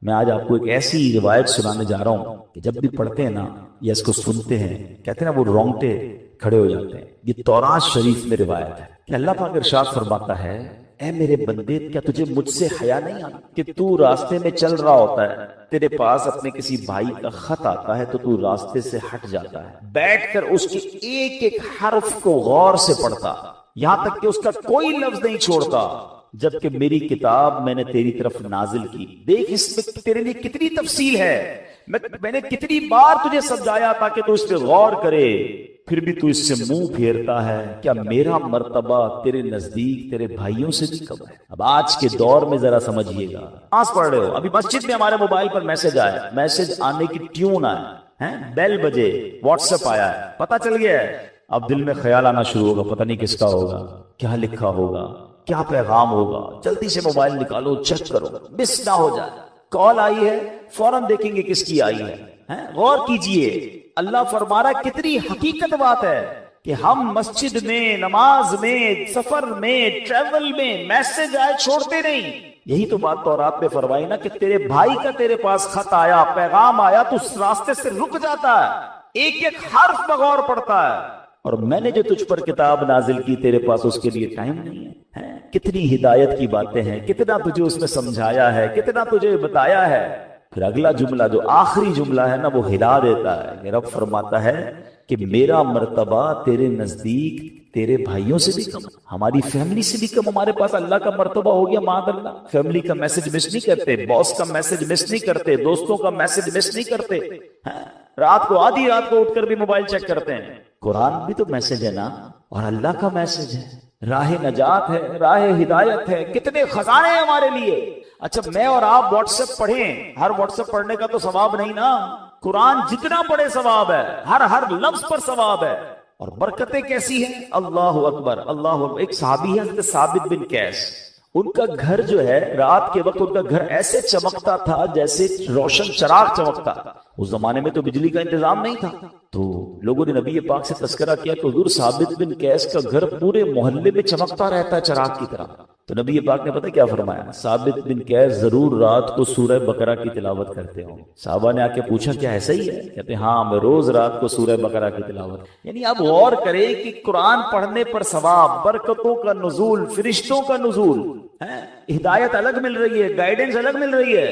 میں آج آپ کو ایک ایسی روایت سنانے جا رہا ہوں کہ جب بھی پڑھتے ہیں نا یا اس کو سنتے ہیں کہتے ہیں نا وہ رونگٹے کھڑے ہو جاتے ہیں۔ یہ تورات شریف میں روایت ہے کہ اللہ پاک ارشاد فرماتا ہے، اے میرے بندے کیا تجھے مجھ سے حیا نہیں آتی کہ تو راستے میں چل رہا ہوتا ہے، تیرے پاس اپنے کسی بھائی کا خط آتا ہے تو تو راستے سے ہٹ جاتا ہے، بیٹھ کر اس کے ایک ایک حرف کو غور سے پڑھتا یہاں تک کہ اس کا کوئی لفظ نہیں چھوڑتا، جبکہ میری کتاب میں نے تیری طرف نازل کی۔ دیکھ اس میں تیرے لیے کتنی تفصیل ہے، میں نے کتنی بار تجھے سمجھایا تاکہ تو اس پہ غور کرے، پھر بھی تو اس سے منہ پھیرتا ہے۔ کیا میرا مرتبہ تیرے نزدیک تیرے بھائیوں سے بھی کم ہے؟ اب آج کے دور میں ذرا سمجھیے گا، نماز پڑھ رہے ہو، ابھی مسجد میں ہمارے موبائل پر میسج آیا، میسج آنے کی ٹیون آیا ہے، بیل بجے، واٹس ایپ آیا ہے، پتہ چل گیا ہے۔ اب دل میں خیال آنا شروع ہوگا، پتہ نہیں کس کا ہوگا، کیا لکھا ہوگا، کیا پیغام ہوگا، جلدی سے موبائل نکالو، چیک کرو، مس نہ ہو جائے۔ کال آئی ہے، فوراً دیکھیں گے کس کی آئی ہے، غور کیجئے۔ اللہ فرما رہا ہے، کتنی حقیقت بات ہے کہ ہم مسجد میں، نماز میں، سفر میں، ٹریول میں میسج آئے چھوڑتے نہیں۔ یہی تو بات تورات میں فرمائی نا کہ تیرے بھائی کا تیرے پاس خط آیا، پیغام آیا تو اس راستے سے رک جاتا ہے، ایک ایک حرف بغور پڑتا ہے۔ اور میں نے جو تجھ پر کتاب نازل کی تیرے پاس اس کے لیے ٹائم نہیں ہے۔ کتنی ہدایت کی باتیں ہیں، کتنا تجھے اس میں سمجھایا ہے، کتنا تجھے بتایا ہے۔ پھر اگلا جملہ جو آخری جملہ ہے نا وہ ہلا دیتا ہے کہ رب فرماتا ہے کہ میرا مرتبہ تیرے نزدیک تیرے بھائیوں سے بھی کم، ہماری فیملی سے بھی کم۔ ہمارے پاس اللہ کا مرتبہ ہو گیا معاذ اللہ، فیملی کا میسج مس نہیں کرتے، باس کا میسج مس نہیں کرتے، دوستوں کا میسج مس نہیں کرتے، رات کو آدھی رات کو اٹھ کر بھی موبائل چیک کرتے ہیں۔ قرآن بھی تو میسج ہے نا، اور اللہ کا میسج ہے، راہ نجات ہے، راہ ہدایت ہے، کتنے خزانے ہیں ہمارے لیے۔ اچھا میں اور آپ واٹس ایپ پڑھیں، ہر واٹس ایپ پڑھنے کا تو ثواب نہیں نا، قرآن جتنا پڑھے ثواب ہے، ہر لفظ پر ثواب ہے۔ اور برکتیں کیسی ہیں، اللہ اکبر اللہ اکبر۔ ایک صحابی ہے حضرت ثابت بن قیس، ان کا گھر جو ہے رات کے وقت ان کا گھر ایسے چمکتا تھا جیسے روشن چراغ چمکتا۔ اس زمانے میں تو بجلی کا انتظام نہیں تھا، تو لوگوں نے نبی پاک سے تذکرہ کیا کہ حضور ثابت بن قیس کا گھر پورے محلے میں چمکتا رہتا ہے چراغ کی طرح۔ تو نبی پاک نے پتہ کیا فرمایا، ثابت بن قیس ضرور رات کو سورہ بقرہ کی تلاوت کرتے ہوں۔ صحابہ نے آ کے پوچھا کیا ایسا ہی ہے؟ کہتے ہاں میں روز رات کو سورہ بقرہ کی تلاوت۔ یعنی اب غور کریں کہ قرآن پڑھنے پر ثواب، برکتوں کا نزول، فرشتوں کا نزول، ہدایت الگ مل رہی ہے، گائیڈنس الگ مل رہی ہے،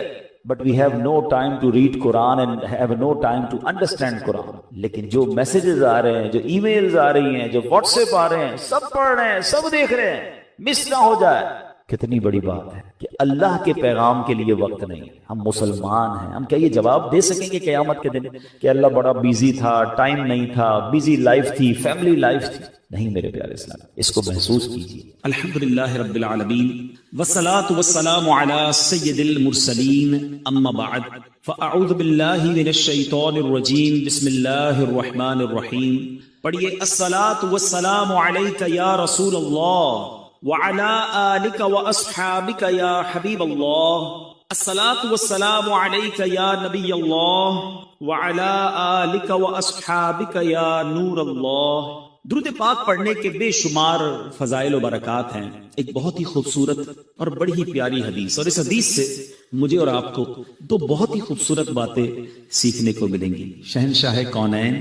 but we have no time to read Quran and have no time to understand Quran۔ لیکن جو میسیجز آ رہے ہیں، جو ای میلز آ رہی ہیں، جو واٹس ایپ آ رہے ہیں، سب پڑھ رہے ہیں، سب دیکھ رہے ہیں، مس نہ ہو جائے۔ کتنی بڑی بات ہے کہ اللہ کے پیغام کے لیے وقت نہیں۔ ہم مسلمان ہیں، ہم کیا یہ جواب دے سکیں گے قیامت کے دن کہ اللہ بڑا بیزی تھا، ٹائم نہیں تھا، بیزی لائف تھی، فیملی لائف تھی؟ نہیں میرے پیارے اسلام، اس کو محسوس کیجیے۔ الحمدللہ رب العالمین والصلاة والسلام علی سید المرسلین، اما بعد فاعوذ باللہ من الشیطان الرجیم، بسم اللہ الرحمن الرحیم۔ پڑھیے، الصلاة والسلام علیک یا رسول اللہ وعلی آلک واصحابک یا حبیب اللہ، الصلاة والسلام علیک یا نبی اللہ وعلی آلک واصحابک یا نور اللہ۔ درود پاک پڑھنے کے بے شمار فضائل و برکات ہیں۔ ایک بہت ہی خوبصورت اور بڑی ہی پیاری حدیث، اور اس حدیث سے مجھے اور آپ کو دو بہت ہی خوبصورت باتیں سیکھنے کو ملیں گی۔ شہنشاہ کونین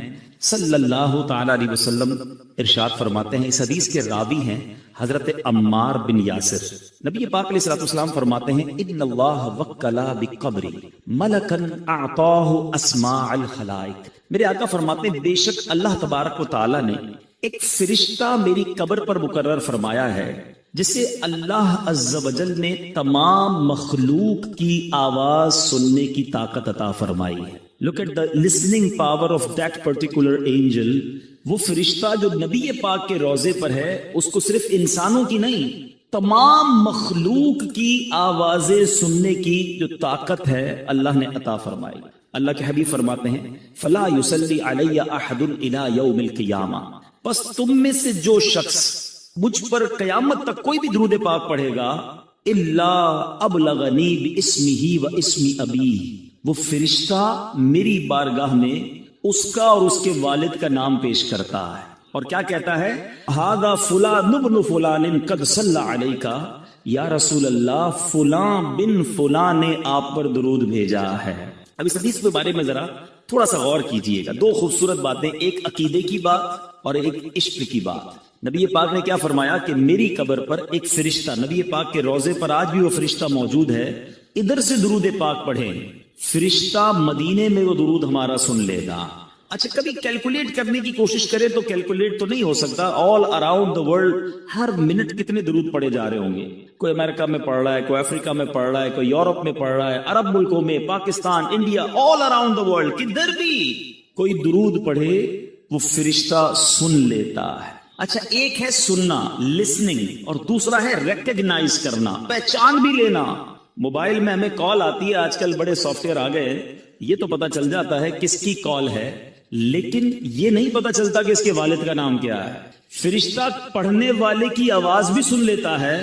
صلی اللہ تعالی علیہ وسلم ارشاد فرماتے ہیں، اس حدیث کے راوی ہیں حضرت عمار بن یاسر۔ نبی پاک علیہ الصلوۃ والسلام فرماتے ہیں، ان اللہ وکلا بقبری ملکا اعطاہ اسماء الخلائق۔ میرے آقا فرماتے ہیں، بے شک اللہ تبارک و تعالی نے ایک فرشتہ میری قبر پر مقرر فرمایا ہے جسے اللہ عز و جل نے تمام مخلوق کی آواز سننے کی طاقت عطا فرمائی ہے۔ Look at the listening power of that particular angel۔ وہ فرشتہ جو نبی پاک کے روضے پر ہے، اس کو صرف انسانوں کی نہیں، تمام مخلوق کی آوازیں سننے کی جو طاقت ہے اللہ نے عطا فرمائی۔ اللہ کے حبیب فرماتے ہیں، فلا یصلی علی احد الی یوم القیامہ، بس تم میں سے جو شخص مجھ پر قیامت تک کوئی بھی درود پاک پڑھے گا، الا ابلغنی باسمہ و اسم ابیہ، وہ فرشتہ میری بارگاہ میں اس کا اور اس کے والد کا نام پیش کرتا ہے، اور کیا کہتا ہے، ھذا فلان ابن فلان قد صلی علیک، یا رسول اللہ فلاں بن فلاں نے آپ پر درود بھیجا ہے. اب اس حدیث کے بارے میں ذرا تھوڑا سا غور کیجئے گا. دو خوبصورت باتیں، ایک عقیدے کی بات اور ایک عشق کی بات. نبی پاک نے کیا فرمایا کہ میری قبر پر ایک فرشتہ، نبی پاک کے روضے پر آج بھی وہ فرشتہ موجود ہے، ادھر سے درود پاک پڑھیں، فرشتہ مدینے میں وہ درود ہمارا سن لے گا. اچھا کبھی کیلکولیٹ کرنے کی کوشش کرے تو کیلکولیٹ تو نہیں ہو سکتا. All around the world Hare minute کتنے درود پڑے جا رہے ہوں گے. کوئی امریکہ میں پڑھ رہا ہے، کوئی افریقہ میں پڑھ رہا ہے، کوئی یورپ میں پڑھ رہا ہے، عرب ملکوں میں، Pakistan, India, all around the world کدھر بھی کوئی درود پڑھے وہ فرشتہ سن لیتا ہے. اچھا ایک ہے سننا، لسننگ، اور دوسرا ہے ریکگنائز کرنا، پہچان بھی لینا. موبائل میں ہمیں کال آتی ہے، آج کل بڑے سافٹ ویئر آ گئے، یہ تو پتا چل جاتا ہے کس کی کال ہے، لیکن یہ نہیں پتا چلتا کہ اس کے والد کا نام کیا ہے. فرشتہ پڑھنے والے کی آواز بھی سن لیتا ہے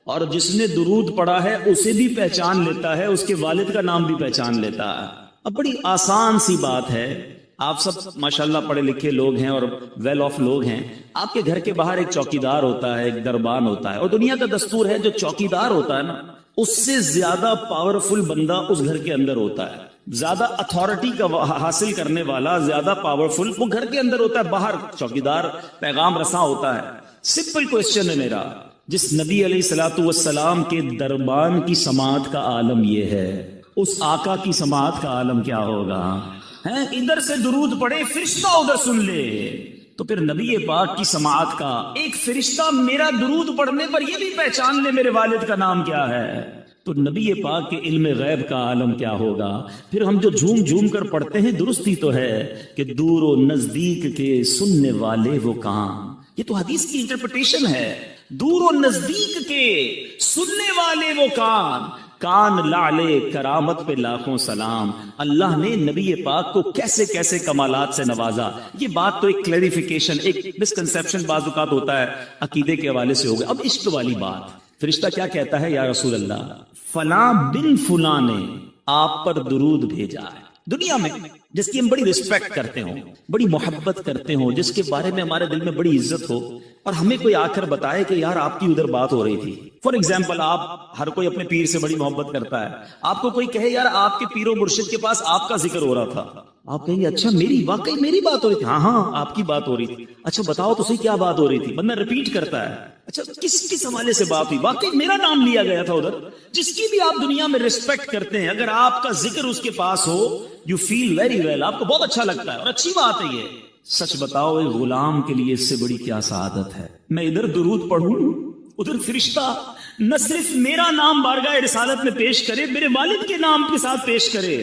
اور جس نے درود پڑھا ہے اسے بھی پہچان لیتا ہے، اس کے والد کا نام بھی پہچان لیتا ہے. اب بڑی آسان سی بات ہے. آپ سب ماشاءاللہ پڑھے لکھے لوگ ہیں اور ویل آف لوگ ہیں. آپ کے گھر کے باہر ایک چوکیدار ہوتا ہے، ایک دربان ہوتا ہے، اور دنیا کا دستور ہے جو چوکیدار ہوتا ہے نا اس سے زیادہ پاورفل بندہ اس گھر کے اندر ہوتا ہے. زیادہ اتھارٹی کا حاصل کرنے والا، زیادہ پاورفل وہ گھر کے اندر ہوتا ہے، باہر چوکیدار پیغام رساں ہوتا ہے. سمپل کوشچن ہے میرا، جس نبی علیہ الصلوۃ والسلام کے دربان کی سماعت کا عالم یہ ہے، اس آقا کی سماعت کا عالم کیا ہوگا؟ ادھر سے درود پڑے، فرشتہ ادھر سن لے، تو پھر نبی پاک کی سماعت کا ایک فرشتہ میرا درود پڑھنے پر یہ بھی پہچان لے میرے والد کا نام کیا ہے، تو نبی پاک کے علم غیب کا عالم کیا ہوگا؟ پھر ہم جو جھوم جھوم کر پڑھتے ہیں درست ہی تو ہے کہ دور و نزدیک کے سننے والے وہ کان. یہ تو حدیث کی انٹرپریٹیشن ہے. دور و نزدیک کے سننے والے وہ کان لعلے کرامت پہ لاکھوں سلام. اللہ نے نبی پاک کو کیسے کیسے کمالات سے نوازا. یہ بات تو ایک کلیریفیکیشن، ایک مسکنسیپشن بعض اوقات ہوتا ہے عقیدے کے حوالے سے ہو گیا. اب عشق والی بات، فرشتہ کیا کہتا ہے؟ یا رسول اللہ فلاں بن فلاں نے آپ پر درود بھیجا ہے. دنیا میں جس کی ہم بڑی رسپیکٹ کرتے ہوں، بڑی محبت کرتے ہوں، جس کے بارے میں ہمارے دل میں بڑی عزت ہو، اور ہمیں کوئی آ کر بتائے کہ یار آپ کی ادھر بات ہو رہی تھی. فار ایگزامپل، آپ ہر کوئی اپنے پیر سے بڑی محبت کرتا ہے، آپ کو کوئی کہے یار آپ کے پیر و مرشد کے پاس آپ کا ذکر ہو رہا تھا، آپ کہیں گے اچھا واقعی میری بات ہو رہی تھی؟ ہاں آپ کی بات ہو رہی تھی. اچھا بتاؤ تو صحیح کیا بات ہو رہی تھی. بندہ ریپیٹ کرتا ہے، اچھا کس حوالے سے بات ہوئی؟ واقعی میرا نام لیا گیا تھا ادھر. جس کی بھی آپ دنیا میں ریسپیکٹ کرتے ہیں، اگر آپ کا ذکر اس کے پاس ہو، یو فیل ویری ویل، آپ کو بہت اچھا لگتا ہے اور اچھی بات ہے. یہ سچ بتاؤ ایک غلام کے لیے اس سے بڑی کیا سعادت ہے؟ میں ادھر درود پڑھوں، ادھر فرشتہ نہ صرف میرا نام بارگاہ رسالت میں پیش کرے، میرے والد کے نام کے ساتھ پیش کرے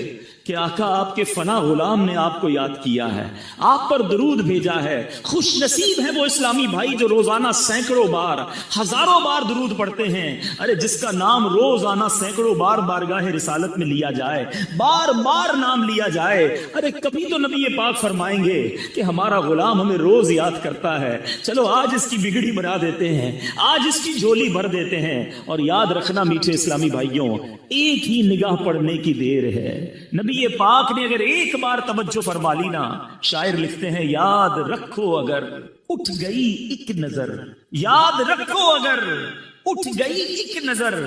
کہ آقا آپ کے فنا غلام نے آپ کو یاد کیا ہے، آپ پر درود بھیجا ہے. خوش نصیب ہے وہ اسلامی بھائی جو روزانہ سینکڑوں بار، ہزاروں بار درود پڑھتے ہیں. ارے جس کا نام روزانہ سینکڑوں بار بارگاہ رسالت میں لیا جائے، بار بار نام لیا جائے. ارے کبھی تو نبی پاک فرمائیں گے کہ ہمارا غلام ہمیں روز یاد کرتا ہے، چلو آج اس کی بگڑی بنا دیتے ہیں، آج اس کی جھولی بھر دیتے ہیں. اور یاد رکھنا میٹھے اسلامی بھائیوں، ایک ہی نگاہ پڑھنے کی دیر ہے. نبی پاک نے اگر ایک بار توجہ فرما لی نا، شاعر لکھتے ہیں یاد رکھو اگر اٹھ گئی ایک نظر، یاد رکھو اگر اٹھ گئی ایک نظر،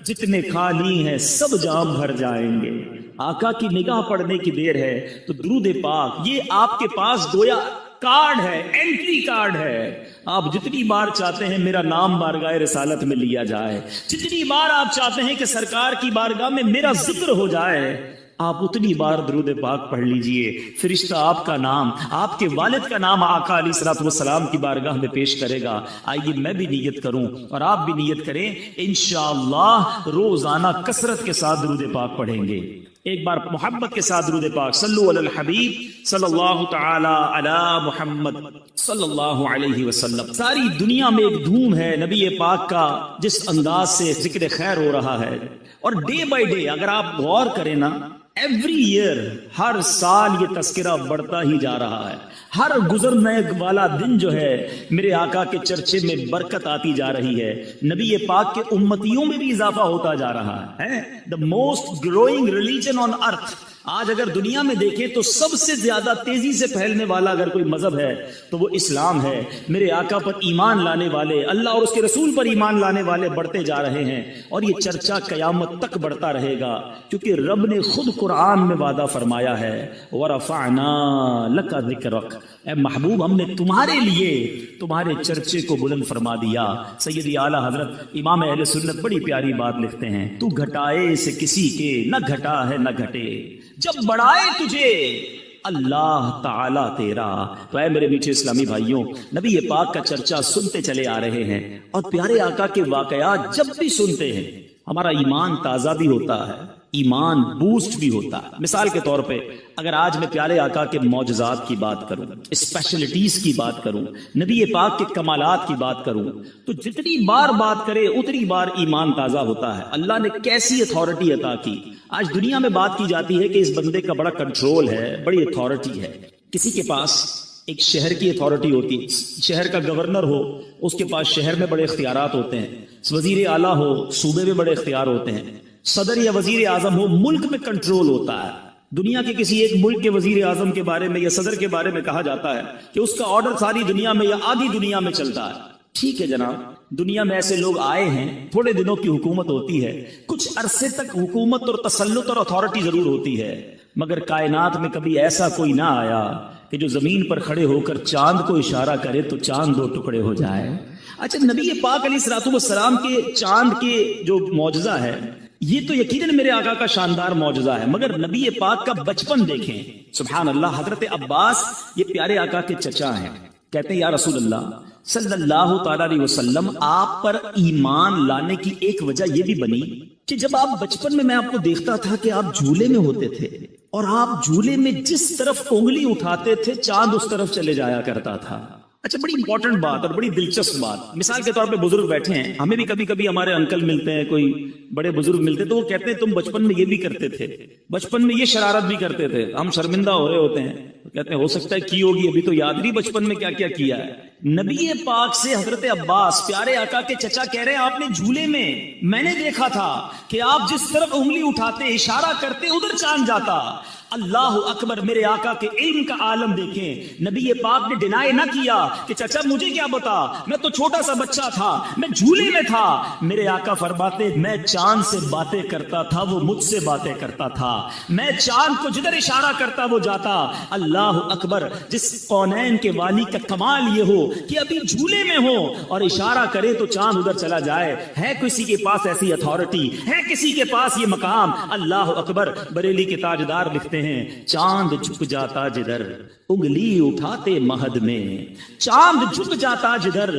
جتنے خالی ہیں سب جام بھر جائیں گے. آقا کی نگاہ پڑھنے کی دیر ہے تو درود پاک یہ آپ کے پاس گویا کارڈ ہے، انٹری کارڈ ہے. آپ جتنی بار چاہتے ہیں میرا نام بارگاہ رسالت میں لیا جائے، جتنی بار آپ چاہتے ہیں کہ سرکار کی بارگاہ میں میرا ذکر ہو جائے، آپ اتنی بار درود پاک پڑھ لیجئے. فرشتہ آپ کا نام، آپ کے والد کا نام آقا علیہ الصلوۃ والسلام کی بارگاہ میں پیش کرے گا. آئیے میں بھی نیت کروں اور آپ بھی نیت کریں، انشاءاللہ روزانہ کثرت کے ساتھ درود پاک پڑھیں گے. ایک بار محبت کے ساتھ درود پاک، صلو علی الحبیب صلی اللہ تعالی علی محمد صلی اللہ علیہ وسلم. ساری دنیا میں ایک دھوم ہے نبی پاک کا، جس انداز سے ذکر خیر ہو رہا ہے. اور ڈے بائی ڈے اگر آپ غور کریں نا، ایوری ایئر، ہر سال یہ تذکرہ بڑھتا ہی جا رہا ہے. ہر گزرنے والا دن جو ہے میرے آقا کے چرچے میں برکت آتی جا رہی ہے. نبی پاک کے امتیوں میں بھی اضافہ ہوتا جا رہا ہے. The most growing religion on earth. آج اگر دنیا میں دیکھیں تو سب سے زیادہ تیزی سے پھیلنے والا اگر کوئی مذہب ہے تو وہ اسلام ہے. میرے آقا پر ایمان لانے والے، اللہ اور اس کے رسول پر ایمان لانے والے بڑھتے جا رہے ہیں، اور یہ چرچا قیامت تک بڑھتا رہے گا، کیونکہ رب نے خود قرآن میں وعدہ فرمایا ہے وَرَفَعْنَا لَكَ ذِكْرَكَ، اے محبوب ہم نے تمہارے لیے تمہارے چرچے کو بلند فرما دیا. سیدی اعلیٰ حضرت امام اہل سنت بڑی پیاری بات لکھتے ہیں، تو گھٹائے سے کسی کے نہ گھٹا ہے نہ گھٹے، جب بڑھائے تجھے اللہ تعالیٰ تیرا. تو اے میرے میٹھے اسلامی بھائیوں، نبی پاک کا چرچا سنتے چلے آ رہے ہیں، اور پیارے آقا کے واقعات جب بھی سنتے ہیں ہمارا ایمان تازہ بھی ہوتا ہے، ایمان بوسٹ بھی ہوتا ہے. مثال کے طور پہ اگر آج میں پیارے آقا کے معجزات کی بات کروں، اسپیشلٹیز کی بات کروں، نبی پاک کے کمالات کی بات کروں، تو جتنی بار بات کرے اتنی بار ایمان تازہ ہوتا ہے. اللہ نے کیسی اتھارٹی عطا کی. آج دنیا میں بات کی جاتی ہے کہ اس بندے کا بڑا کنٹرول ہے، بڑی اتھارٹی ہے. کسی کے پاس ایک شہر کی اتھارٹی ہوتی ہے، شہر کا گورنر ہو، اس کے پاس شہر میں بڑے اختیارات ہوتے ہیں. وزیر اعلیٰ ہو، صوبے میں بڑے اختیار ہوتے ہیں. صدر یا وزیر اعظم ہو، ملک میں کنٹرول ہوتا ہے. دنیا کے کسی ایک ملک کے وزیر اعظم کے بارے میں یا صدر کے بارے میں کہا جاتا ہے کہ اس کا آرڈر ساری دنیا میں یا آدھی دنیا میں چلتا ہے. ٹھیک ہے جناب، دنیا میں ایسے لوگ آئے ہیں، تھوڑے دنوں کی حکومت ہوتی ہے، کچھ عرصے تک حکومت اور تسلط اور اتھارٹی ضرور ہوتی ہے، مگر کائنات میں کبھی ایسا کوئی نہ آیا کہ جو زمین پر کھڑے ہو کر چاند کو اشارہ کرے تو چاند دو ٹکڑے ہو جائے. اچھا، نبی پاک علیہ الصلوۃ والسلام کے چاند کے جو معجزہ ہے یہ تو یقیناً میرے آقا کا شاندار معجزہ ہے، مگر نبی پاک کا بچپن دیکھیں. سبحان اللہ، حضرت عباس یہ پیارے آقا کے چچا ہیں. کہتے ہیں یا رسول اللہ صلی اللہ تعالی علیہ وسلم، آپ پر ایمان لانے کی ایک وجہ یہ بھی بنی کہ جب آپ بچپن میں آپ کو دیکھتا تھا کہ آپ جھولے میں ہوتے تھے، اور آپ جھولے میں جس طرف انگلی اٹھاتے تھے چاند اس طرف چلے جایا کرتا تھا. اچھا، بڑی امپورٹنٹ بات اور بڑی دلچسپ بات. مثال کے طور پہ بزرگ بیٹھے ہیں، ہمیں بھی کبھی کبھی ہمارے انکل ملتے ہیں، کوئی بڑے بزرگ ملتے ہیں، تو وہ کہتے ہیں تم بچپن میں یہ بھی کرتے تھے، بچپن میں یہ شرارت بھی کرتے تھے. ہم شرمندہ ہو رہے ہوتے ہیں، کہتے ہیں ہو سکتا ہے کی ہوگی، ابھی تو یاد نہیں بچپن میں کیا کیا کیا ہے. نبی پاک سے حضرت عباس پیارے آقا کے چچا کہہ رہے ہیں آپ نے جھولے میں نے دیکھا تھا کہ آپ جس طرف انگلی اٹھاتے اشارہ کرتے ادھر چاند جاتا. اللہ اکبر، میرے آقا کے علم کا عالم دیکھیں. نبی پاک نے ڈینائی نہ کیا کہ چچا مجھے کیا بتا، میں تو چھوٹا سا بچہ تھا، میں جھولے میں تھا. میرے آقا فرماتے میں چاند سے باتیں کرتا تھا، وہ مجھ سے باتیں کرتا تھا، میں چاند کو جدھر اشارہ کرتا وہ جاتا. اللہ اکبر، جس کونین کے والی کا کمال یہ ہو کہ ابھی جھولے میں ہو اور اشارہ کرے تو چاند ادھر چلا جائے. ہے کسی کے پاس ایسی اتھارٹی، ہے کسی کے پاس یہ مقام. اللہ اکبر، بریلی کے تاجدار لکھتے ہیں چاند جھک جاتا جدھر انگلی اٹھاتے مہد میں، چاند جھک جاتا جدھر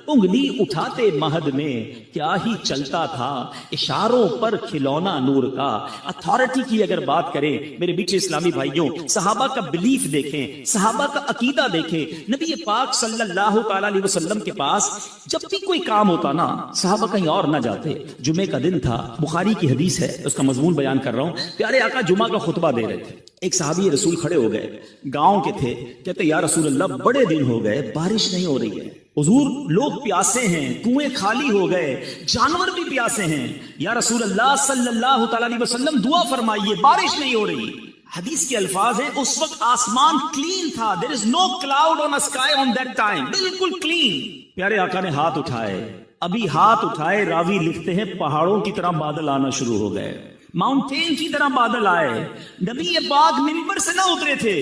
انگلی اٹھاتے مہد میں، کیا ہی چلتا تھا اشاروں پر کھلونا نور کا. اتھارٹی کی اگر بات کریں میرے بیچے اسلامی بھائیوں، صحابہ کا بلیف دیکھیں، صحابہ کا عقیدہ دیکھیں. نبی پاک صلی اللہ تعالی علیہ وسلم کے پاس جب بھی کوئی کام ہوتا نا، صحابہ کہیں اور نہ جاتے. جمعے کا دن تھا، بخاری کی حدیث ہے، اس کا مضمون بیان کر رہا ہوں. پیارے آقا جمعہ کا خطبہ دے رہے تھے، ایک صحابی رسول کھڑے ہو گئے، گاؤں کے تھے. کہتے یا رسول اللہ بڑے دن ہو گئے بارش نہیں ہو رہی ہے، حضور لوگ پیاسے ہیں، کنویں خالی ہو گئے، جانور بھی پیاسے ہیں، یا رسول اللہ صلی اللہ تعالی علیہ وسلم دعا فرمائیے، بارش نہیں ہو رہی. حدیث کے الفاظ ہیں اس وقت آسمان کلین تھا، there is no cloud on a sky on that time، بالکل کلین. پیارے آقا نے ہاتھ اٹھائے، ابھی ہاتھ اٹھائے راوی لکھتے ہیں پہاڑوں کی طرح بادل آنا شروع ہو گئے، ماؤنٹین کی طرح بادل آئے. نبی پاک منبر سے نہ اترے تھے،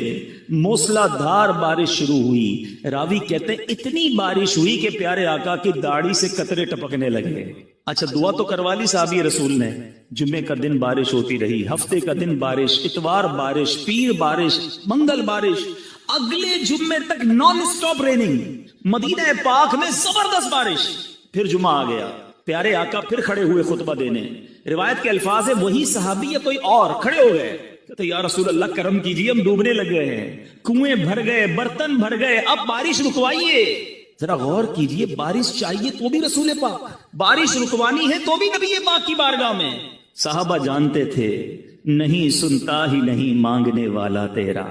موسلا دھار بارش شروع ہوئی. راوی کہتے ہیں اتنی بارش ہوئی کہ پیارے آقا کی داڑھی سے قطرے ٹپکنے لگے. اچھا، دعا تو کروا لی صحابی رسول نے. جمعے کا دن بارش ہوتی رہی، ہفتے کا دن بارش، اتوار بارش، پیر بارش، منگل بارش، اگلے جمعے تک نان اسٹاپ ریننگ. مدینہ پاک میں زبردست بارش. پھر جمعہ آ گیا، پیارے آقا پھر کھڑے ہوئے خطبہ دینے. روایت کے الفاظ ہے وہی صحابی یا کوئی اور کھڑے ہو گئے، کہتے یا رسول اللہ کرم کیجیے، ہم ڈوبنے لگ گئے ہیں، کنویں بھر گئے، برتن بھر گئے، اب بارش رکوائیے. ذرا غور کیجیے، بارش چاہیے تو بھی رسول پاک، بارش رکوانی ہے تو بھی نبی پاک کی بارگاہ میں. صحابہ جانتے تھے نہیں سنتا ہی نہیں مانگنے والا تیرا۔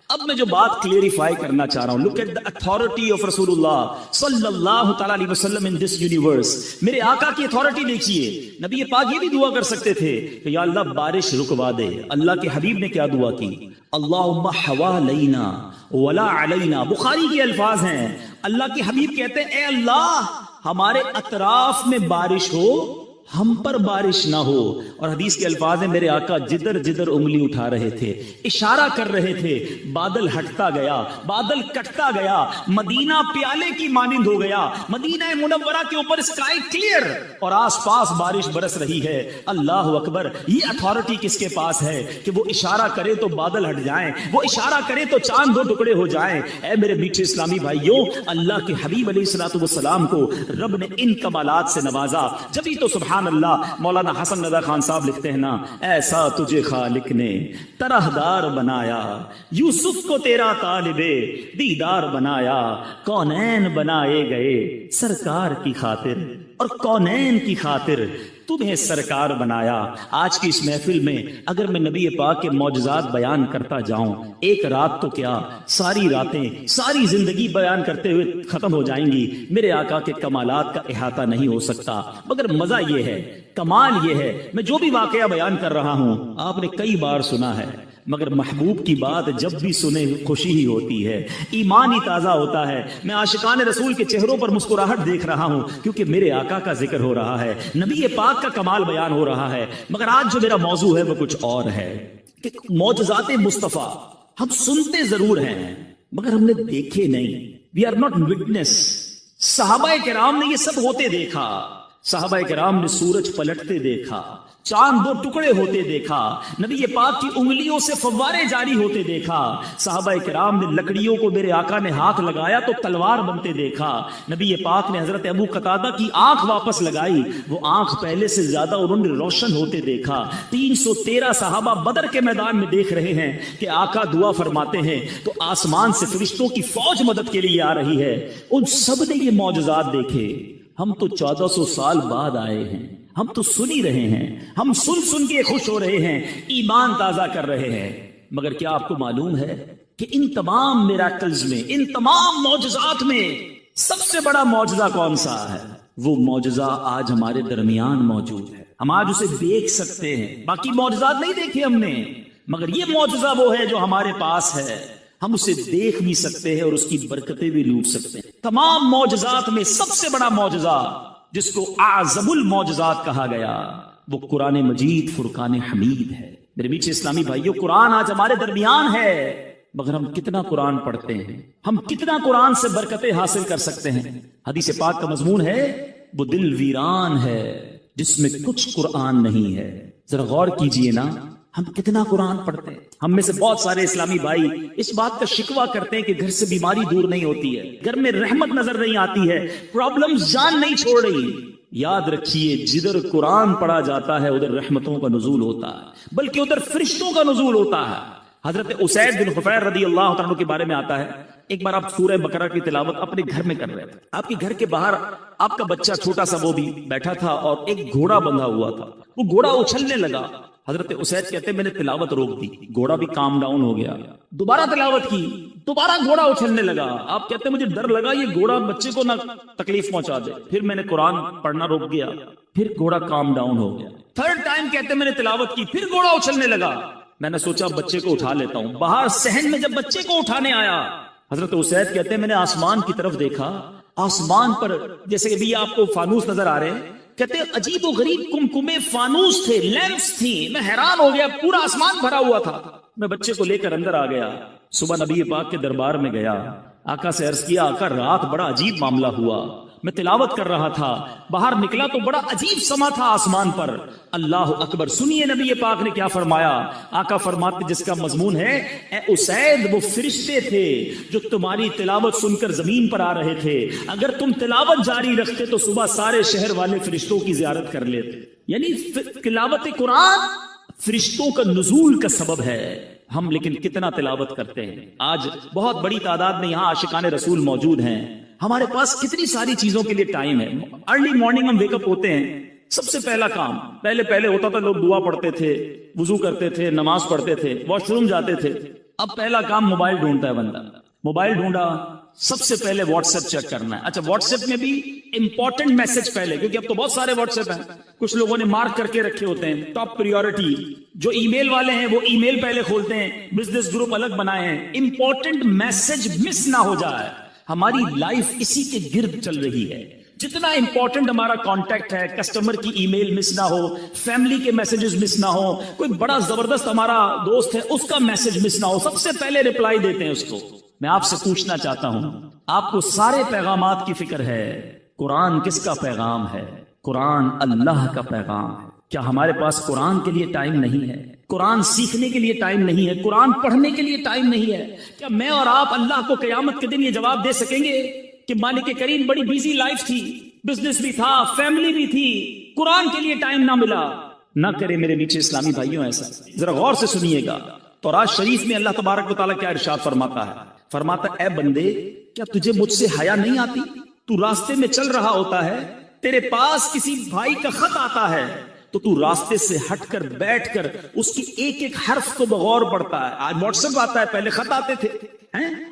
اب میں جو بات کلیریفائی کرنا چاہ رہا ہوں، look at the authority of رسول اللہ صلی اللہ تعالی علیہ وسلم ان دس یونیورس۔ میرے آقا کی اتھارٹی دیکھیے، نبی پاک یہ بھی دعا کر سکتے تھے کہ یا اللہ بارش رکوا دے۔ اللہ کے حبیب نے کیا دعا کی؟ اللہم حوالینا ولا علینا۔ بخاری کے الفاظ ہیں، اللہ کے حبیب کہتے ہیں اے اللہ ہمارے اطراف میں بارش ہو، ہم پر بارش نہ ہو۔ اور حدیث کے الفاظ ہیں میرے آقا جدھر جدھر انگلی اٹھا رہے تھے، اشارہ کر رہے تھے، بادل ہٹتا گیا، بادل کٹتا گیا، مدینہ پیالے کی مانند ہو گیا، مدینہ منورہ کے اوپر اسکائی کلیئر اور آس پاس بارش برس رہی ہے۔ اللہ اکبر! یہ اتھارٹی کس کے پاس ہے کہ وہ اشارہ کرے تو بادل ہٹ جائیں، وہ اشارہ کرے تو چاند دو ٹکڑے ہو جائیں۔ اے میرے میٹھے اسلامی بھائیوں، اللہ کے حبیب علیہ الصلوۃ والسلام کو رب نے ان کمالات سے نوازا، جبھی تو سبحان اللہ مولانا حسن رضا خان صاحب لکھتے ہیں نا، ایسا تجھے خالق نے طرحدار بنایا، یوسف کو تیرا طالب دیدار بنایا، کونین بنائے گئے سرکار کی خاطر اور کونین کی خاطر تمہیں سرکار بنایا۔ آج کی اس محفل میں اگر میں نبی پاک کے معجزات بیان کرتا جاؤں، ایک رات تو کیا ساری راتیں، ساری زندگی بیان کرتے ہوئے ختم ہو جائیں گی، میرے آقا کے کمالات کا احاطہ نہیں ہو سکتا۔ مگر مزہ یہ ہے، کمال یہ ہے، میں جو بھی واقعہ بیان کر رہا ہوں آپ نے کئی بار سنا ہے، مگر محبوب کی بات جب بھی سنے خوشی ہی ہوتی ہے، ایمان ہی تازہ ہوتا ہے۔ میں عاشقان رسول کے چہروں پر مسکراہٹ دیکھ رہا ہوں کیونکہ میرے آقا کا ذکر ہو رہا ہے، نبی پاک کا کمال بیان ہو رہا ہے۔ مگر آج جو میرا موضوع ہے وہ کچھ اور ہے کہ معجزات مصطفیٰ ہم سنتے ضرور ہیں مگر ہم نے دیکھے نہیں، وی آر ناٹ وٹنس۔ صحابہ کرام نے یہ سب ہوتے دیکھا، صحابہ کرام نے سورج پلٹتے دیکھا، چاند دو ٹکڑے ہوتے دیکھا، نبی پاک کی انگلیوں سے فوارے جاری ہوتے دیکھا، صحابہ کرام نے لکڑیوں کو میرے آقا نے ہاتھ لگایا تو تلوار بنتے دیکھا، نبی پاک نے حضرت ابو قتادہ کی آنکھ واپس لگائی، وہ آنکھ پہلے سے زیادہ انہوں نے روشن ہوتے دیکھا۔ 313 صحابہ بدر کے میدان میں دیکھ رہے ہیں کہ آقا دعا فرماتے ہیں تو آسمان سے فرشتوں کی فوج مدد کے لیے آ رہی ہے۔ ان سب نے یہ معجزات دیکھے، ہم تو 1400 سال بعد آئے ہیں، ہم تو سن ہی رہے ہیں، ہم سن کے خوش ہو رہے ہیں، ایمان تازہ کر رہے ہیں۔ مگر کیا آپ کو معلوم ہے کہ ان تمام میراکلز میں، ان تمام معجزات میں سب سے بڑا معجزہ کون سا ہے؟ وہ معجزہ آج ہمارے درمیان موجود ہے، ہم آج اسے دیکھ سکتے ہیں۔ باقی معجزات نہیں دیکھے ہم نے، مگر یہ معجزہ وہ ہے جو ہمارے پاس ہے، ہم اسے دیکھ بھی سکتے ہیں اور اس کی برکتیں بھی لوٹ سکتے ہیں۔ تمام معجزات میں سب سے بڑا معجزہ جس کو اعظم المعجزات کہا گیا وہ قرآن مجید فرقان حمید ہے۔ میرے میٹھے اسلامی بھائیوں، قرآن آج ہمارے درمیان ہے مگر ہم کتنا قرآن پڑھتے ہیں، ہم کتنا قرآن سے برکتیں حاصل کر سکتے ہیں؟ حدیث پاک کا مضمون ہے وہ دل ویران ہے جس میں کچھ قرآن نہیں ہے۔ ذرا غور کیجئے نا، ہم کتنا قرآن پڑھتے ہیں؟ ہم میں سے بہت سارے اسلامی بھائی اس بات کا شکوہ کرتے ہیں کہ گھر سے بیماری دور نہیں ہوتی ہے، گھر میں رحمت نظر نہیں آتی ہے، پرابلمز جان نہیں چھوڑ رہی۔ یاد رکھیے جدھر قرآن پڑھا جاتا ہے ادھر رحمتوں کا نزول ہوتا ہے، بلکہ ادھر فرشتوں کا نزول ہوتا ہے۔ حضرت اسید بن حفیر رضی اللہ عنہ کے بارے میں آتا ہے، ایک بار آپ سورہ بقرہ کی تلاوت اپنے گھر میں کر رہے تھے، آپ کے گھر کے باہر آپ کا بچہ چھوٹا سا وہ بھی بیٹھا تھا اور ایک گھوڑا بندھا ہوا تھا، وہ گھوڑا اچھلنے لگا۔ حضرت اسید کہتے ہیں میں نے تلاوت روک دی، گھوڑا بھی کام ڈاؤن ہو گیا، دوبارہ تلاوت کی، دوبارہ گھوڑا اچھلنے لگا۔ آپ کہتے ہیں مجھے ڈر لگا یہ گھوڑا بچے کو نہ تکلیف پہنچا دے، پھر میں نے قرآن پڑھنا روک دیا، پھر گھوڑا کام ڈاؤن ہو گیا۔ تھرڈ ٹائم کہتے ہیں میں نے تلاوت کی، پھر گھوڑا اچھلنے لگا، میں نے سوچا بچے کو اٹھا لیتا ہوں۔ باہر صحن میں جب بچے کو اٹھانے آیا، حضرت اسید کہتے ہیں میں نے آسمان کی طرف دیکھا، آسمان پر جیسے ابھی آپ کو فانوس نظر آ رہے ہیں، کہتے ہیں عجیب و غریب کمکمے فانوس تھے، لیمپس تھی، میں حیران ہو گیا، پورا آسمان بھرا ہوا تھا۔ میں بچے کو لے کر اندر آ گیا، صبح نبی پاک کے دربار میں گیا، آقا سے عرض کیا آقا رات بڑا عجیب معاملہ ہوا، میں تلاوت کر رہا تھا، باہر نکلا تو بڑا عجیب سما تھا آسمان پر۔ اللہ اکبر! سنیے نبی پاک نے کیا فرمایا۔ آقا فرماتے جس کا مضمون ہے اے اسید وہ فرشتے تھے جو تمہاری تلاوت سن کر زمین پر آ رہے تھے، اگر تم تلاوت جاری رکھتے تو صبح سارے شہر والے فرشتوں کی زیارت کر لیتے۔ یعنی تلاوت قرآن فرشتوں کا نزول کا سبب ہے۔ ہم لیکن کتنا تلاوت کرتے ہیں؟ آج بہت بڑی تعداد میں یہاں عاشقان رسول موجود ہیں، ہمارے پاس کتنی ساری چیزوں کے لیے ٹائم ہے۔ ارلی مارننگ ہم ویک اپ ہوتے ہیں، سب سے پہلا کام، پہلے ہوتا تھا لوگ دعا پڑھتے تھے، وضو کرتے تھے، نماز پڑھتے تھے، واش روم جاتے تھے، اب پہلا کام موبائل ڈھونڈتا ہے بندہ، موبائل ڈھونڈا، سب سے پہلے واٹس ایپ چیک کرنا ہے۔ اچھا واٹس ایپ میں بھی امپورٹنٹ میسج پہلے، کیونکہ اب تو بہت سارے واٹس ایپ ہیں، کچھ لوگوں نے مارک کر کے رکھے ہوتے ہیں ٹاپ پریورٹی، جو ای میل والے ہیں وہ ای میل پہلے کھولتے ہیں، بزنس گروپ الگ بنائے ہیں، امپورٹنٹ میسج مس نہ ہو جائے۔ ہماری لائف اسی کے گرد چل رہی ہے، جتنا امپورٹنٹ ہمارا کانٹیکٹ ہے، کسٹمر کی ای میل مس نہ ہو، فیملی کے میسجز مس نہ ہو، کوئی بڑا زبردست ہمارا دوست ہے اس کا میسج مس نہ ہو، سب سے پہلے ریپلائی دیتے ہیں اس کو۔ میں آپ سے پوچھنا چاہتا ہوں، آپ کو سارے پیغامات کی فکر ہے، قرآن کس کا پیغام ہے؟ قرآن اللہ کا پیغام ہے۔ کیا ہمارے پاس قرآن کے لیے ٹائم نہیں ہے؟ قرآن سیکھنے کے لیے ٹائم نہیں ہے؟ قرآن پڑھنے کے لیے ٹائم نہیں ہے؟ کیا میں اور آپ اللہ کو قیامت کے دن یہ جواب دے سکیں گے کہ مالک کریم بڑی بیزی لائف تھی، بزنس بھی تھا، فیملی بھی تھی، قرآن کے لیے ٹائم نہ ملا؟ نہ کرے میرے میٹھے اسلامی بھائیوں ایسا۔ ذرا غور سے سنیے گا، تورات شریف میں اللہ تبارک و تعالیٰ کیا ارشاد فرماتا ہے؟ فرماتا اے بندے، کیا تجھے مجھ سے حیا نہیں آتی؟ تو راستے میں چل رہا ہوتا ہے، تیرے پاس کسی بھائی کا خط آتا ہے تو تو راستے سے ہٹ کر بیٹھ کر اس کی ایک ایک حرف کو بغور پڑھتا ہے۔ آج واٹس ایپ آتا ہے، پہلے خط آتے تھے،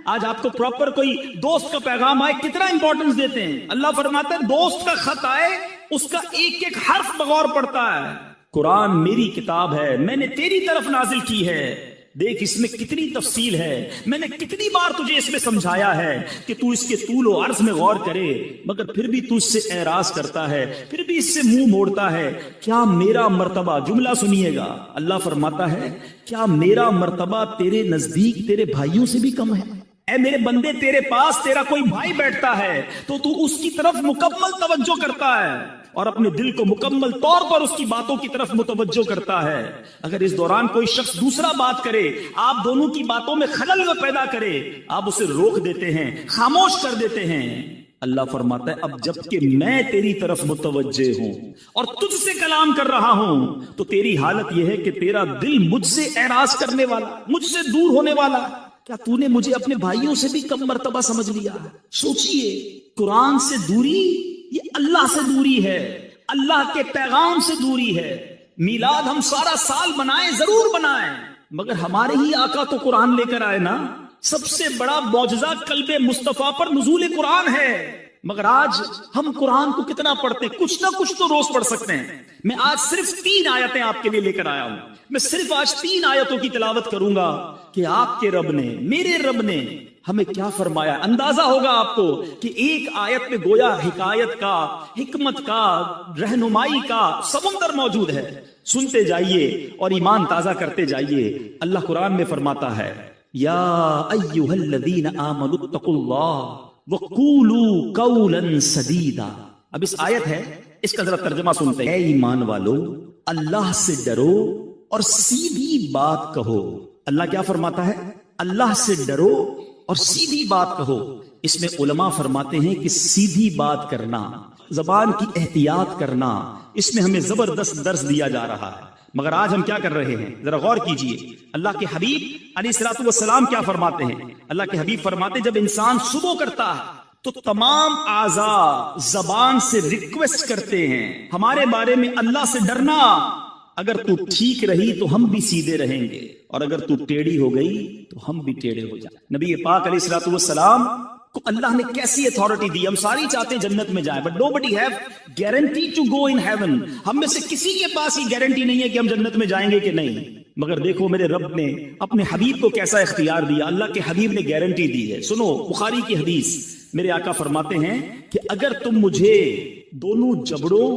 آج آپ کو پراپر کوئی دوست کا پیغام آئے کتنا امپورٹنس دیتے ہیں۔ اللہ فرماتا ہے دوست کا خط آئے اس کا ایک ایک حرف بغور پڑھتا ہے۔ قرآن میری کتاب ہے، میں نے تیری طرف نازل کی ہے، دیکھ اس میں کتنی تفصیل ہے، میں نے کتنی بار تجھے اس میں سمجھایا ہے کہ تو اس کے طول و عرض میں غور کرے، مگر پھر بھی تو اس سے اعراض کرتا ہے، پھر بھی اس سے منہ موڑتا ہے۔ کیا میرا مرتبہ، جملہ سنیے گا، اللہ فرماتا ہے کیا میرا مرتبہ تیرے نزدیک تیرے بھائیوں سے بھی کم ہے؟ اے میرے بندے، تیرے پاس تیرا کوئی بھائی بیٹھتا ہے تو اس کی طرف مکمل توجہ کرتا ہے اور اپنے دل کو مکمل طور پر اس کی باتوں کی طرف متوجہ کرتا ہے۔ اگر اس دوران کوئی شخص دوسرا بات کرے، آپ دونوں کی باتوں میں خلل پیدا کرے، آپ اسے روک دیتے ہیں، خاموش کر دیتے ہیں۔ اللہ فرماتا ہے اب جب کہ میں تیری طرف متوجہ ہوں اور تجھ سے کلام کر رہا ہوں تو تیری حالت یہ ہے کہ تیرا دل مجھ سے اعراض کرنے والا، مجھ سے دور ہونے والا۔ کیا تو نے مجھے اپنے بھائیوں سے بھی کم مرتبہ سمجھ لیا؟ سوچئے، قرآن سے دوری یہ اللہ سے دوری ہے، اللہ کے پیغام سے دوری ہے۔ میلاد ہم سارا سال منائیں، ضرور منائیں، مگر ہمارے ہی آقا تو قرآن لے کر آئے نا۔ سب سے بڑا معجزہ قلب مصطفیٰ پر نزول قرآن ہے، مگر آج ہم قرآن کو کتنا پڑھتے ہیں؟ کچھ نہ کچھ تو روز پڑھ سکتے ہیں۔ میں آج صرف 3 آیتیں آپ کے لیے لے کر آیا ہوں، میں صرف آج 3 آیتوں کی تلاوت کروں گا کہ آپ کے رب نے، میرے رب نے ہمیں کیا فرمایا۔ اندازہ ہوگا آپ کو کہ ایک آیت میں گویا حکایت کا، حکمت کا، رہنمائی کا سمندر موجود ہے۔ سنتے جائیے اور ایمان تازہ کرتے جائیے۔ اللہ قرآن میں فرماتا ہے یا ایھا الذین آمنوا اتقوا اللہ وقولوا قولا سدیدا۔ اب اس آیت ہے، اس کا ذرا ترجمہ سنتے ہیں۔ اے ایمان والو، اللہ سے ڈرو اور سیدھی بات کہو۔ اللہ کیا فرماتا ہے؟ اللہ سے ڈرو اور سیدھی بات کہو۔ اس میں علماء فرماتے ہیں کہ سیدھی بات کرنا، زبان کی احتیاط کرنا، اس میں ہمیں زبردست درس دیا جا رہا ہے۔ مگر آج ہم کیا کر رہے ہیں؟ ذرا غور کیجئے، اللہ کے حبیب علیہ الصلوۃ والسلام کیا فرماتے ہیں؟ اللہ کے حبیب فرماتے ہیں جب انسان صبح کرتا ہے تو تمام اعضاء زبان سے ریکویسٹ کرتے ہیں ہمارے بارے میں اللہ سے ڈرنا، اگر تو ٹھیک رہی تو ہم بھی سیدھے رہیں گے، اور اگر تو ٹیڑھی ہو گئی تو ہم بھی ٹیڑھے ہو جائیں۔ نبی پاک علیہ الصلوۃ والسلام کو اللہ نے کیسی اتھارٹی دی؟ ہم ساری چاہتے ہیں جنت میں جائیں، but nobody have guarantee to go in heaven۔ ہم میں سے کسی کے پاس یہ گارنٹی نہیں ہے کہ ہم جنت میں جائیں گے کہ نہیں، مگر دیکھو میرے رب نے اپنے حبیب کو کیسا اختیار دیا۔ اللہ کے حبیب نے گارنٹی دی ہے۔ سنو بخاری کی حدیث، میرے آقا فرماتے ہیں کہ اگر تم مجھے دونوں جبڑوں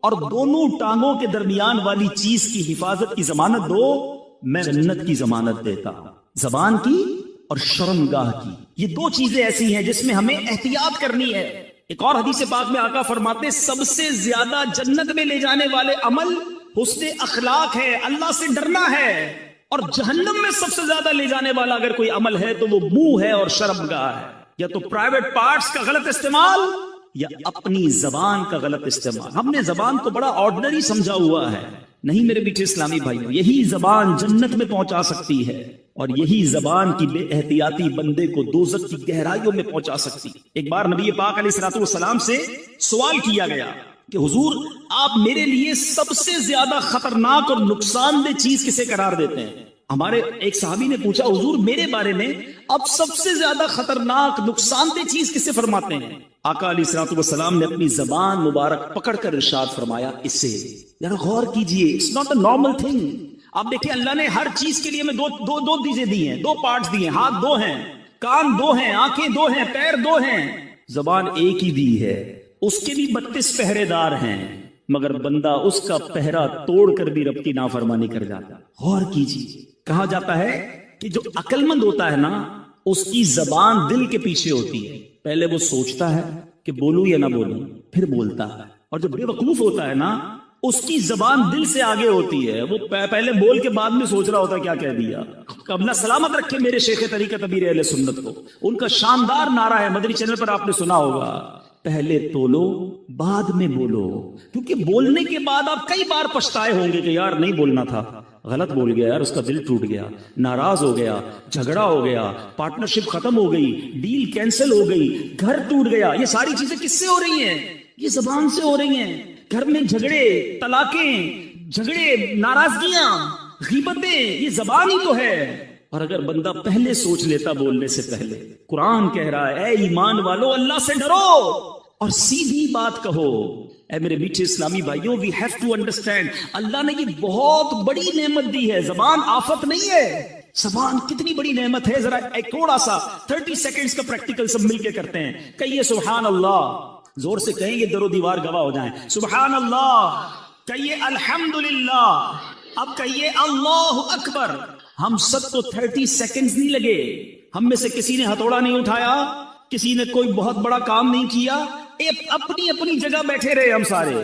اور دونوں ٹانگوں کے درمیان والی چیز کی حفاظت کی ضمانت دو، میں جنت کی ضمانت دیتا ہوں، زبان کی اور شرمگاہ کی۔ یہ 2 چیزیں ایسی ہیں جس میں ہمیں احتیاط کرنی ہے۔ ایک اور حدیث پاک میں آقا فرماتے سب سے زیادہ جنت میں لے جانے والے عمل حسن اخلاق ہے، اللہ سے ڈرنا ہے، اور جہنم میں سب سے زیادہ لے جانے والا اگر کوئی عمل ہے تو وہ منہ ہے اور شرمگاہ ہے، یا تو پرائیویٹ پارٹس کا غلط استعمال یا اپنی زبان کا غلط استعمال۔ ہم نے زبان کو بڑا آرڈنری سمجھا ہوا ہے، نہیں میرے میٹھے اسلامی بھائیوں، یہی زبان جنت میں پہنچا سکتی ہے، اور یہی زبان کی بے احتیاطی بندے کو دوزخ کی گہرائیوں میں پہنچا سکتی۔ ایک بار نبی پاک علیہ الصلوۃ والسلام سے سوال کیا گیا کہ حضور آپ میرے لیے سب سے زیادہ خطرناک اور نقصان دہ چیز کسے قرار دیتے ہیں؟ ہمارے ایک صحابی نے پوچھا حضور میرے بارے میں اب سب سے زیادہ خطرناک نقصان دہ چیز کسے فرماتے ہیں؟ آقا علیہ الصلوۃ والسلام نے اپنی زبان مبارک پکڑ کر ارشاد فرمایا اسے ذرا غور کیجئے، it's not a normal thing. آپ دیکھیں اللہ نے ہر چیز کے لیے ہمیں دو چیزیں دی ہیں، دو پارٹس دیے ہیں، ہاتھ دو ہیں، کان دو ہیں، آنکھیں دو ہیں، پیر دو ہیں، زبان ایک ہی دی ہے، اس کے بھی 32 پہرے دار ہیں، مگر بندہ اس کا پہرا توڑ کر بھی رب کی نافرمانی کر جاتا. غور کیجیے، کہا جاتا ہے کہ جو عقل مند ہوتا ہے نا اس کی زبان دل کے پیچھے ہوتی ہے، پہلے وہ سوچتا ہے کہ بولوں یا نہ بولوں، پھر بولتا ہے. اور جو بے وقوف ہوتا ہے نا اس کی زبان دل سے آگے ہوتی ہے، وہ پہلے بول کے بعد میں سوچ رہا ہوتا ہے کیا کہہ دیا. اللہ سلامت رکھے میرے شیخ طریقت ابیر اہل سنت کو، ان کا شاندار نعرہ ہے، مدنی چینل پر آپ نے سنا ہوگا، پہلے تولو بعد میں بولو. کیونکہ بولنے کے بعد آپ کئی بار پچھتائے ہوں گے کہ یار نہیں بولنا تھا، غلط بول گیا یار، اس کا دل ٹوٹ گیا، ناراض ہو گیا، جھگڑا ہو گیا، پارٹنرشپ ختم ہو گئی، ڈیل کینسل ہو گئی، گھر ٹوٹ گیا. یہ ساری چیزیں کس سے ہو رہی ہیں؟ یہ زبان سے ہو رہی ہیں. گھر میں جھگڑے، طلاقیں، جھگڑے، ناراضگیاں، غیبتیں، یہ زبان ہی تو ہے. اور اگر بندہ پہلے سوچ لیتا بولنے سے پہلے، قرآن کہہ رہا ہے اے ایمان والو اللہ سے ڈرو اور سیدھی بات کہو. اے میرے میٹھے اسلامی بھائیوں، وی ہیو ٹو انڈرسٹینڈ اللہ نے یہ بہت بڑی نعمت دی ہے. زبان آفت نہیں ہے، زبان کتنی بڑی نعمت ہے. ذرا ایک تھوڑا سا 30 سیکنڈز کا پریکٹیکل سب مل کے کرتے ہیں. کہیے سبحان اللہ، زور سے کہیں یہ در و دیوار گواہ ہو جائیں. سبحان اللہ، کہیے الحمدللہ، اب کہیے اللہ اکبر. ہم سب کو 30 سیکنڈز نہیں لگے، ہم میں سے کسی نے ہتھوڑا نہیں اٹھایا، کسی نے کوئی بہت بڑا کام نہیں کیا، اپنی اپنی جگہ بیٹھے رہے ہم سارے.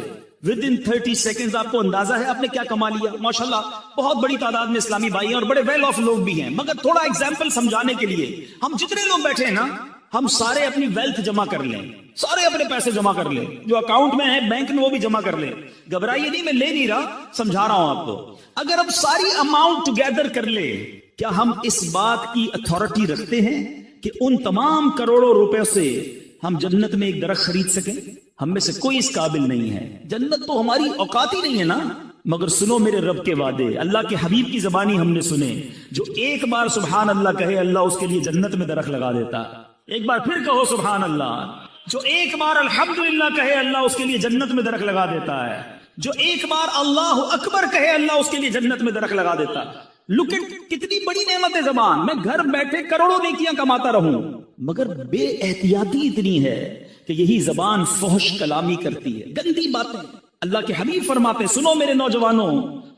ودن 30 سیکنڈز آپ کو اندازہ ہے آپ نے کیا کما لیا. ماشاءاللہ بہت بڑی تعداد میں اسلامی بھائی ہیں اور بڑے ویل آف لوگ بھی ہیں، مگر تھوڑا ایگزامپل سمجھانے کے لیے ہم جتنے لوگ بیٹھے ہیں نا، ہم سارے اپنی ویلتھ جمع کر لیں، سارے اپنے پیسے جمع کر لیں، جو اکاؤنٹ میں ہے بینک میں وہ بھی جمع کر لیں. گھبرائیے نہیں، میں لے نہیں رہا، سمجھا رہا ہوں آپ کو. اگر ہم ساری اماؤنٹ ٹوگیدر کر لیں، کیا ہم اس بات کی اتھارٹی رکھتے ہیں کہ ان تمام کروڑوں روپے سے ہم جنت میں ایک درخت خرید سکیں؟ ہم میں سے کوئی اس قابل نہیں ہے. جنت تو ہماری اوقات ہی نہیں ہے نا. مگر سنو میرے رب کے وعدے، اللہ کے حبیب کی زبانی ہم نے سنے. جو ایک بار سبحان اللہ کہے اللہ اس کے لیے جنت میں درخت لگا دیتا. ایک بار پھر کہو سبحان اللہ. جو ایک بار الحمدللہ کہے اللہ اس کے لیے جنت میں درخت لگا دیتا ہے. جو ایک بار اللہ اکبر کہے اللہ اس کے لیے جنت میں درخت لگا دیتا. لک ایٹ کتنی بڑی نعمت ہے زبان. میں گھر بیٹھے کروڑوں نیکیاں کماتا رہوں، مگر بے احتیاطی اتنی ہے کہ یہی زبان فحش کلامی کرتی ہے، گندی باتیں. اللہ کے حبیب فرماتے ہیں، سنو میرے نوجوانوں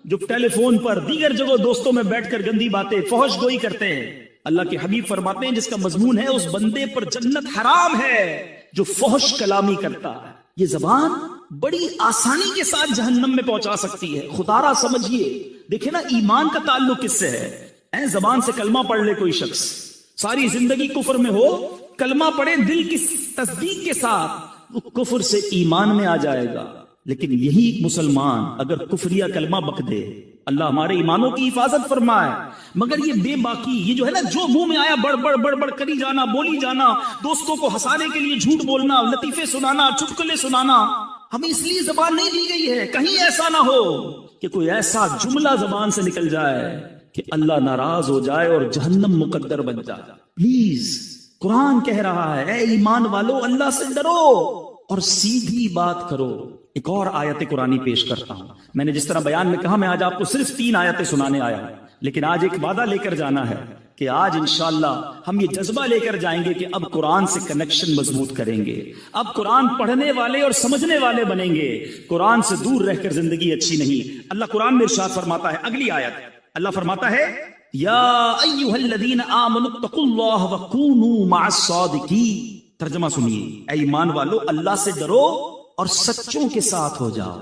جو ٹیلی فون پر دیگر جگہ دوستوں میں بیٹھ کر گندی باتیں فحش گوئی کرتے ہیں، اللہ کے حبیب فرماتے ہیں جس کا مضمون ہے اس بندے پر جنت حرام ہے جو فحش کلامی کرتا ہے. یہ زبان بڑی آسانی کے ساتھ جہنم میں پہنچا سکتی ہے. خدارا سمجھیے. دیکھیں نا ایمان کا تعلق کس سے ہے؟ زبان سے کلمہ پڑھ لے کوئی شخص، ساری زندگی کفر میں ہو، کلمہ پڑھے دل کی تصدیق کے ساتھ، وہ کفر سے ایمان میں آ جائے گا. لیکن یہی مسلمان اگر کفریہ کلمہ بک دے، اللہ ہمارے ایمانوں کی حفاظت فرمائے. مگر یہ بے باکی، یہ جو ہے نا جو منہ میں آیا بڑ بڑ بڑ بڑ کری جانا، بولی جانا، دوستوں کو ہنسانے کے لیے جھوٹ بولنا، لطیفے سنانا، چٹکلے سنانا، ہمیں اس لیے زبان نہیں دی گئی ہے. کہیں ایسا نہ ہو کہ کوئی ایسا جملہ زبان سے نکل جائے کہ اللہ ناراض ہو جائے اور جہنم مقدر بن جائے. پلیز، قرآن کہہ رہا ہے اے ایمان والو اللہ سے ڈرو اور سیدھی بات کرو. ایک اور آیت قرآنی پیش کرتا ہوں. میں نے جس طرح بیان میں کہا میں آج آپ کو صرف 3 آیتیں سنانے آیا ہوں، لیکن آج ایک وعدہ لے کر جانا ہے کہ آج انشاءاللہ ہم یہ جذبہ لے کر جائیں گے کہ اب قرآن سے کنیکشن مضبوط کریں گے، اب قرآن پڑھنے والے اور سمجھنے والے بنیں گے. قرآن سے دور رہ کر زندگی اچھی نہیں. اللہ قرآن میں ارشاد فرماتا ہے، اگلی آیت اللہ فرماتا ہے یا ایھا الذین آمنوا اتقوا اللہ وکونوا مع الصادقین. ترجمہ سنیے، اے ایمان والو اللہ سے ڈرو اور سچوں کے ساتھ ہو جاؤ.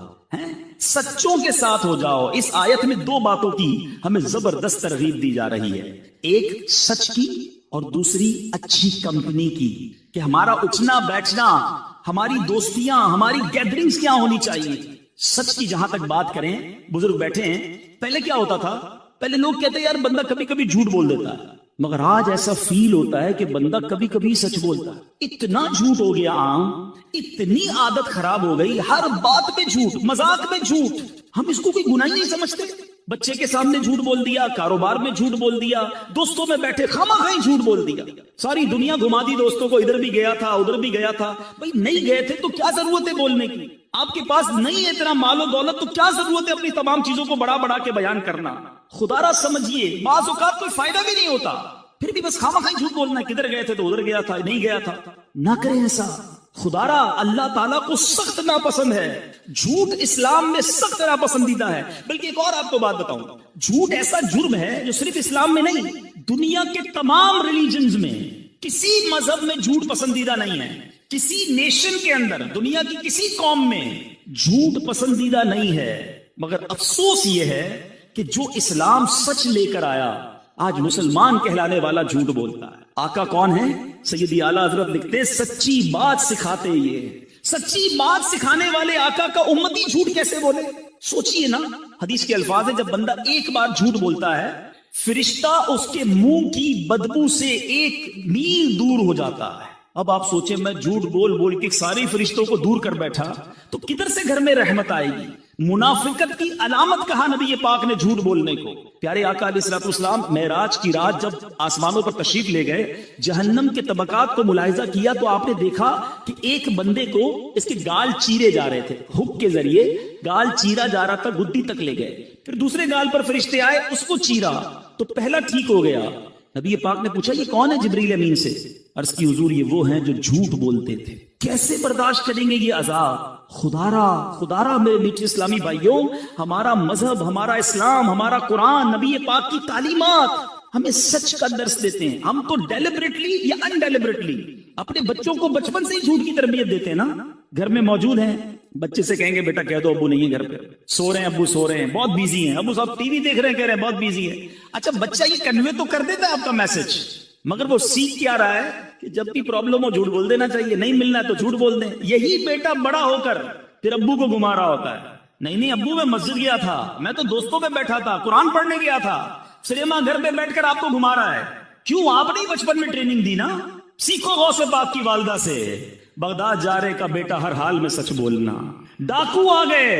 سچوں کے ساتھ ہو جاؤ. اس آیت میں 2 باتوں کی ہمیں زبردست ترغیب دی جا رہی ہے، ایک سچ کی اور دوسری اچھی کمپنی کی، کہ ہمارا اٹھنا بیٹھنا، ہماری دوستیاں، ہماری گیدرنگز کیا ہونی چاہیے. سچ کی جہاں تک بات کریں، بزرگ بیٹھے ہیں، پہلے کیا ہوتا تھا؟ پہلے لوگ کہتے ہیں یار بندہ کبھی کبھی جھوٹ بول دیتا ہے، مگر آج ایسا فیل ہوتا ہے کہ بندہ کبھی کبھی سچ بولتا ہے. اتنا جھوٹ ہو گیا عام، اتنی عادت خراب ہو گئی، ہر بات پہ جھوٹ، مذاق میں جھوٹ. ہم اس کو کوئی گناہ ہی نہیں سمجھتے. بچے کے سامنے جھوٹ بول دیا، کاروبار میں جھوٹ بول دیا، دوستوں میں بیٹھے خامخواہ جھوٹ بول دیا، ساری دنیا گھما دی دوستوں کو، ادھر بھی گیا تھا ادھر بھی گیا تھا. بھائی نہیں گئے تھے تو کیا ضرورت ہے بولنے کی؟ آپ کے پاس نہیں ہے اتنا مال و دولت تو کیا ضرورت ہے اپنی تمام چیزوں کو بڑا بڑا کے بیان کرنا؟ خدا را سمجھیے، بعض اوقات کوئی فائدہ بھی نہیں ہوتا، پھر بھی بس خامخواہ جھوٹ بولنا ہے. کدھر گئے تھے تو ادھر گیا تھا، نہیں گیا تھا. نہ کریں ایسا. خدا را اللہ تعالیٰ کو سخت ناپسند ہے. جھوٹ اسلام میں سخت ناپسندیدہ ہے. بلکہ ایک اور آپ کو بات بتاؤں، جھوٹ ایسا جرم ہے جو صرف اسلام میں نہیں، دنیا کے تمام ریلیجنز میں، کسی مذہب میں جھوٹ پسندیدہ نہیں ہے. کسی نیشن کے اندر، دنیا کی کسی قوم میں جھوٹ پسندیدہ نہیں ہے. مگر افسوس یہ ہے کہ جو اسلام سچ لے کر آیا، آج مسلمان کہلانے والا جھوٹ بولتا ہے. آقا کون ہے؟ سیدی اعلیٰ حضرت لکھتے سچی بات سکھاتے. یہ سچی بات سکھانے والے آقا کا امتی جھوٹ کیسے بولے؟ سوچئے نا. حدیث کے الفاظ ہیں، جب بندہ ایک بار جھوٹ بولتا ہے، فرشتہ اس کے منہ کی بدبو سے 1 میل دور ہو جاتا ہے. اب آپ سوچیں، میں جھوٹ بول بول کے ساری فرشتوں کو دور کر بیٹھا تو کدھر سے گھر میں رحمت آئے گی؟ منافقت کی علامت کہا نبی پاک نے جھوٹ بولنے کو. پیارے آقا علیہ الصلوۃ والسلام معراج کی رات جب آسمانوں پر تشریف لے گئے، جہنم کے طبقات کو ملاحظہ کیا تو آپ نے دیکھا کہ ایک بندے کو اس کے گال چیرے جا رہے تھے، ہک کے ذریعے گال چیرا جا رہا تھا، گدی تک لے گئے. پھر دوسرے گال پر فرشتے آئے، اس کو چیرا تو پہلا ٹھیک ہو گیا. نبی پاک نے پوچھا یہ کون ہے؟ جبریل امین سے. عرض کی حضور یہ وہ ہیں جو جھوٹ بولتے تھے. کیسے برداشت کریں گے یہ عذاب؟ خدا را میرے میٹھے اسلامی بھائیوں، ہمارا مذہب، ہمارا اسلام، ہمارا قرآن، نبی پاک کی تعلیمات ہمیں سچ کا درس دیتے ہیں. ہم تو ڈیلیبریٹلی یا ان ڈیلیبریٹلی اپنے بچوں کو بچپن سے ہی جھوٹ کی تربیت دیتے ہیں نا. گھر میں موجود ہیں، بچے سے کہیں گے بیٹا کہہ دو ابو نہیں ہے گھر پہ، سو رہے ہیں ابو، سو رہے ہیں، بہت بیزی ہیں ابو صاحب، ٹی وی دیکھ رہے ہیں، کہہ رہے ہیں بہت بیزی ہے. اچھا بچہ یہ کنوے تو کر دیتا ہے آپ کا میسج، مگر وہ سیکھ کیا رہا ہے کہ جب بھی پرابلم ہو جھوٹ بول دینا چاہیے، نہیں ملنا ہے تو جھوٹ بول دیں. یہی بیٹا بڑا ہو کر پھر ابو کو گھما رہا ہوتا ہے. نہیں ابو میں مسجد گیا تھا، میں تو دوستوں میں بیٹھا تھا، قرآن پڑھنے گیا تھا. سنیما گھر میں بیٹھ کر آپ کو گھما رہا ہے. کیوں؟ آپ نے بچپن میں ٹریننگ دی نا. سیکھو غوث پاک کی والدہ سے. بغداد جا رہے کا بیٹا ہر حال میں سچ بولنا. ڈاکو آ گئے،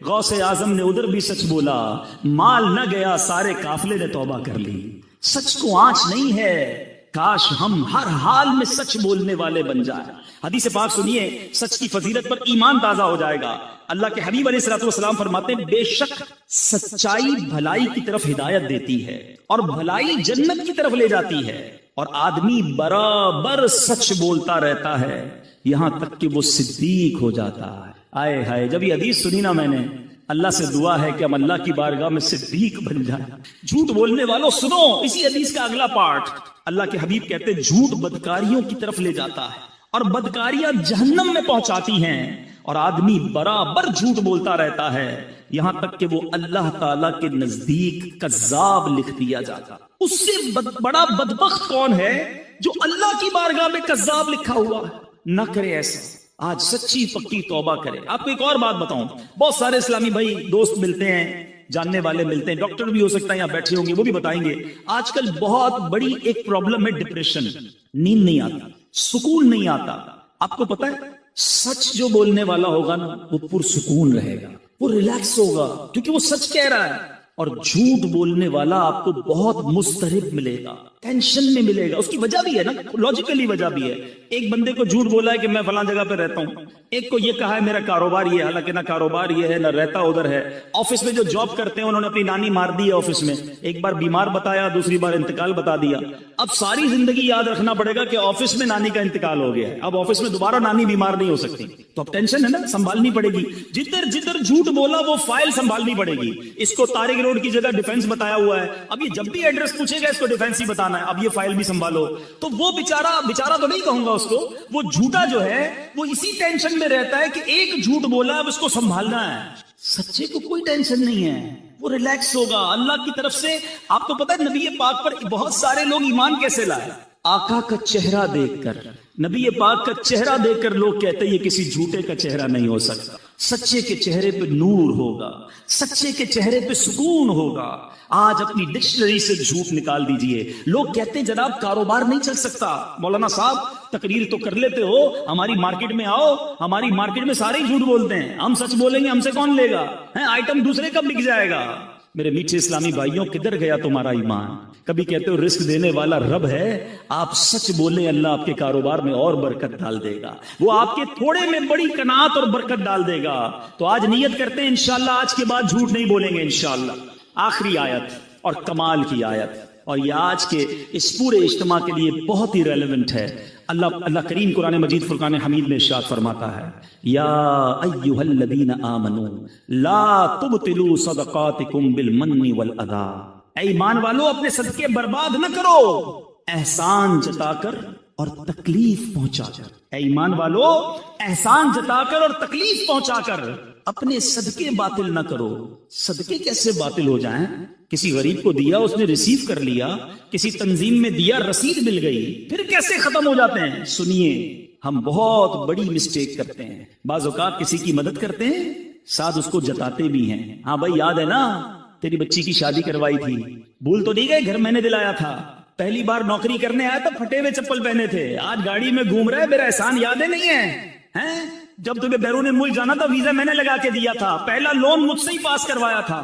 غوث اعظم نے ادھر بھی سچ بولا. مال نہ گیا، سارے قافلے نے توبہ کر لی. سچ کو آنچ نہیں ہے. کاش ہم ہر حال میں سچ بولنے والے بن جائیں. حدیث پاک سنیے، سچ کی فضیلت پر ایمان تازہ ہو جائے گا. اللہ کے حبیب علیہ الصلوۃ والسلام فرماتے ہیں بے شک سچائی بھلائی کی طرف ہدایت دیتی ہے اور بھلائی جنت کی طرف لے جاتی ہے، اور آدمی برابر سچ بولتا رہتا ہے یہاں تک کہ وہ صدیق ہو جاتا ہے. آئے ہائے، جب یہ حدیث سنی نا میں نے، اللہ سے دعا ہے کہ ہم اللہ کی بارگاہ میں صدیق بن جائیں. جھوٹ بولنے والوں سنو اسی حدیث کا اگلا پارٹ. اللہ کے حبیب کہتے ہیں جھوٹ بدکاریوں کی طرف لے جاتا ہے اور بدکاریاں جہنم میں پہنچاتی ہیں، اور آدمی برابر جھوٹ بولتا رہتا ہے یہاں تک کہ وہ اللہ تعالیٰ کے نزدیک کذاب لکھ دیا جاتا. اس سے بڑا بدبخت کون ہے جو اللہ کی بارگاہ میں کذاب لکھا ہوا ہے؟ نہ کرے ایسا. آج سچی پکی توبہ کرے. آپ کو ایک اور بات بتاؤں، بہت سارے اسلامی بھائی دوست ملتے ہیں، جاننے والے ملتے ہیں، ڈاکٹر بھی ہو سکتا ہے یہاں بیٹھے ہوں گے، وہ بھی بتائیں گے آج کل بہت بڑی ایک پرابلم ہے ڈپریشن. نیند نہیں آتا، سکون نہیں آتا. آپ کو پتا ہے سچ جو بولنے والا ہوگا نا وہ پرسکون رہے گا، وہ ریلیکس ہوگا کیونکہ وہ سچ کہہ رہا ہے. اور جھوٹ بولنے والا آپ کو بہت مضطرب ملے گا، ٹینشن میں ملے گا. اس کی وجہ بھی ہے نا، لاجیکلی وجہ بھی ہے. ایک بندے کو جھوٹ بولا ہے کہ میں فلاں جگہ پہ رہتا ہوں، ایک کو یہ کہا ہے میرا کاروبار یہ ہے، حالانکہ نہ کاروبار یہ ہے نہ رہتا ادھر ہے. آفس میں جو جاب کرتے ہیں انہوں نے اپنی نانی مار دی ہے آفس میں، ایک بار بیمار بتایا، دوسری بار انتقال بتا دیا. اب ساری زندگی یاد رکھنا پڑے گا کہ آفس میں نانی کا انتقال ہو گیا ہے، اب آفس میں دوبارہ نانی بیمار نہیں ہو سکتی. تو اب ٹینشن ہے نا، سنبھالنی پڑے گی. جدھر جدھر جھوٹ بولا وہ فائل سنبھالنی پڑے گی. اس کو طارق روڈ کی جگہ ڈیفنس بتایا ہوا ہے، اب یہ جب بھی ایڈریس پوچھے گا اس کو ڈیفنس ہی بتانا ہے، اب یہ فائل بھی سنبھالو. تو وہ بیچارہ تو نہیں کہوں گا اس کو، وہ جھوٹا جو ہے وہ اسی ٹینشن میں رہتا ہے کہ ایک جھوٹ بولا اب اس کو سنبھالنا ہے. سچے کو کوئی ٹینشن نہیں ہے، وہ ریلیکس ہوگا. اللہ کی طرف سے آپ کو پتا ہے نبی پاک پر بہت سارے لوگ ایمان کیسے لائے؟ آقا کا چہرہ دیکھ کر. نبی پاک کا چہرہ دیکھ کر لوگ کہتے ہیں یہ کسی جھوٹے کا چہرہ نہیں ہو سکتا، سچے کے چہرے پہ نور ہوگا، سچے کے چہرے پہ سکون ہوگا۔ آج اپنی ڈکشنری سے جھوٹ نکال دیجئے۔ لوگ کہتے ہیں جناب کاروبار نہیں چل سکتا۔ مولانا صاحب تقریر تو کر لیتے ہو، ہماری مارکیٹ میں آؤ، ہماری مارکیٹ میں سارے ہی جھوٹ بولتے ہیں، ہم سچ بولیں گے ہم سے کون لے گا؟ آئٹم دوسرے کا بک جائے گا۔ میرے میٹھے اسلامی بھائیوں، کدھر گیا تمہارا ایمان؟ کبھی کہتے ہو رزق دینے والا رب ہے، آپ سچ بولیں اللہ آپ کے کاروبار میں اور برکت ڈال دے گا، وہ آپ کے تھوڑے میں بڑی قناعت اور برکت ڈال دے گا۔ تو آج نیت کرتے ہیں انشاءاللہ آج کے بعد جھوٹ نہیں بولیں گے انشاءاللہ۔ آخری آیت اور کمال کی آیت، اور یہ آج کے اس پورے اجتماع کے لیے بہت ہی ریلیونٹ ہے۔ اللہ کریم قرآن مجید فرقان حمید میں ارشاد فرماتا ہے، یا ایھا الذین آمنوا لا تبطلوا صدقاتکم بالمن والاذی، اے ایمان والو اپنے صدقے برباد نہ کرو احسان جتا کر اور تکلیف پہنچا کر۔ اے ایمان والو احسان جتا کر اور تکلیف پہنچا کر اپنے صدقے باطل نہ کرو۔ صدقے کیسے باطل ہو جائیں؟ کسی غریب کو دیا، اس نے ریسیو کر لیا، کسی تنظیم میں دیا، رسید مل گئی، پھر کیسے ختم ہو جاتے ہیں؟ سنیے، ہم بہت بڑی مسٹیک کرتے ہیں۔ بعض اوقات کسی کی مدد کرتے ہیں، ساتھ اس کو جتاتے بھی ہیں، ہاں بھائی یاد ہے نا تیری بچی کی شادی کروائی تھی، بھول تو نہیں گئے، گھر میں نے دلایا تھا، پہلی بار نوکری کرنے آیا تھا پھٹے ہوئے چپل پہنے تھے، آج گاڑی میں گھوم رہا ہے، میرا احسان یاد ہے نہیں ہے؟ جب تمہیں بیرون ملک جانا تھا ویزا میں نے لگا کے دیا تھا، پہلا لون مجھ سے ہی پاس کروایا تھا۔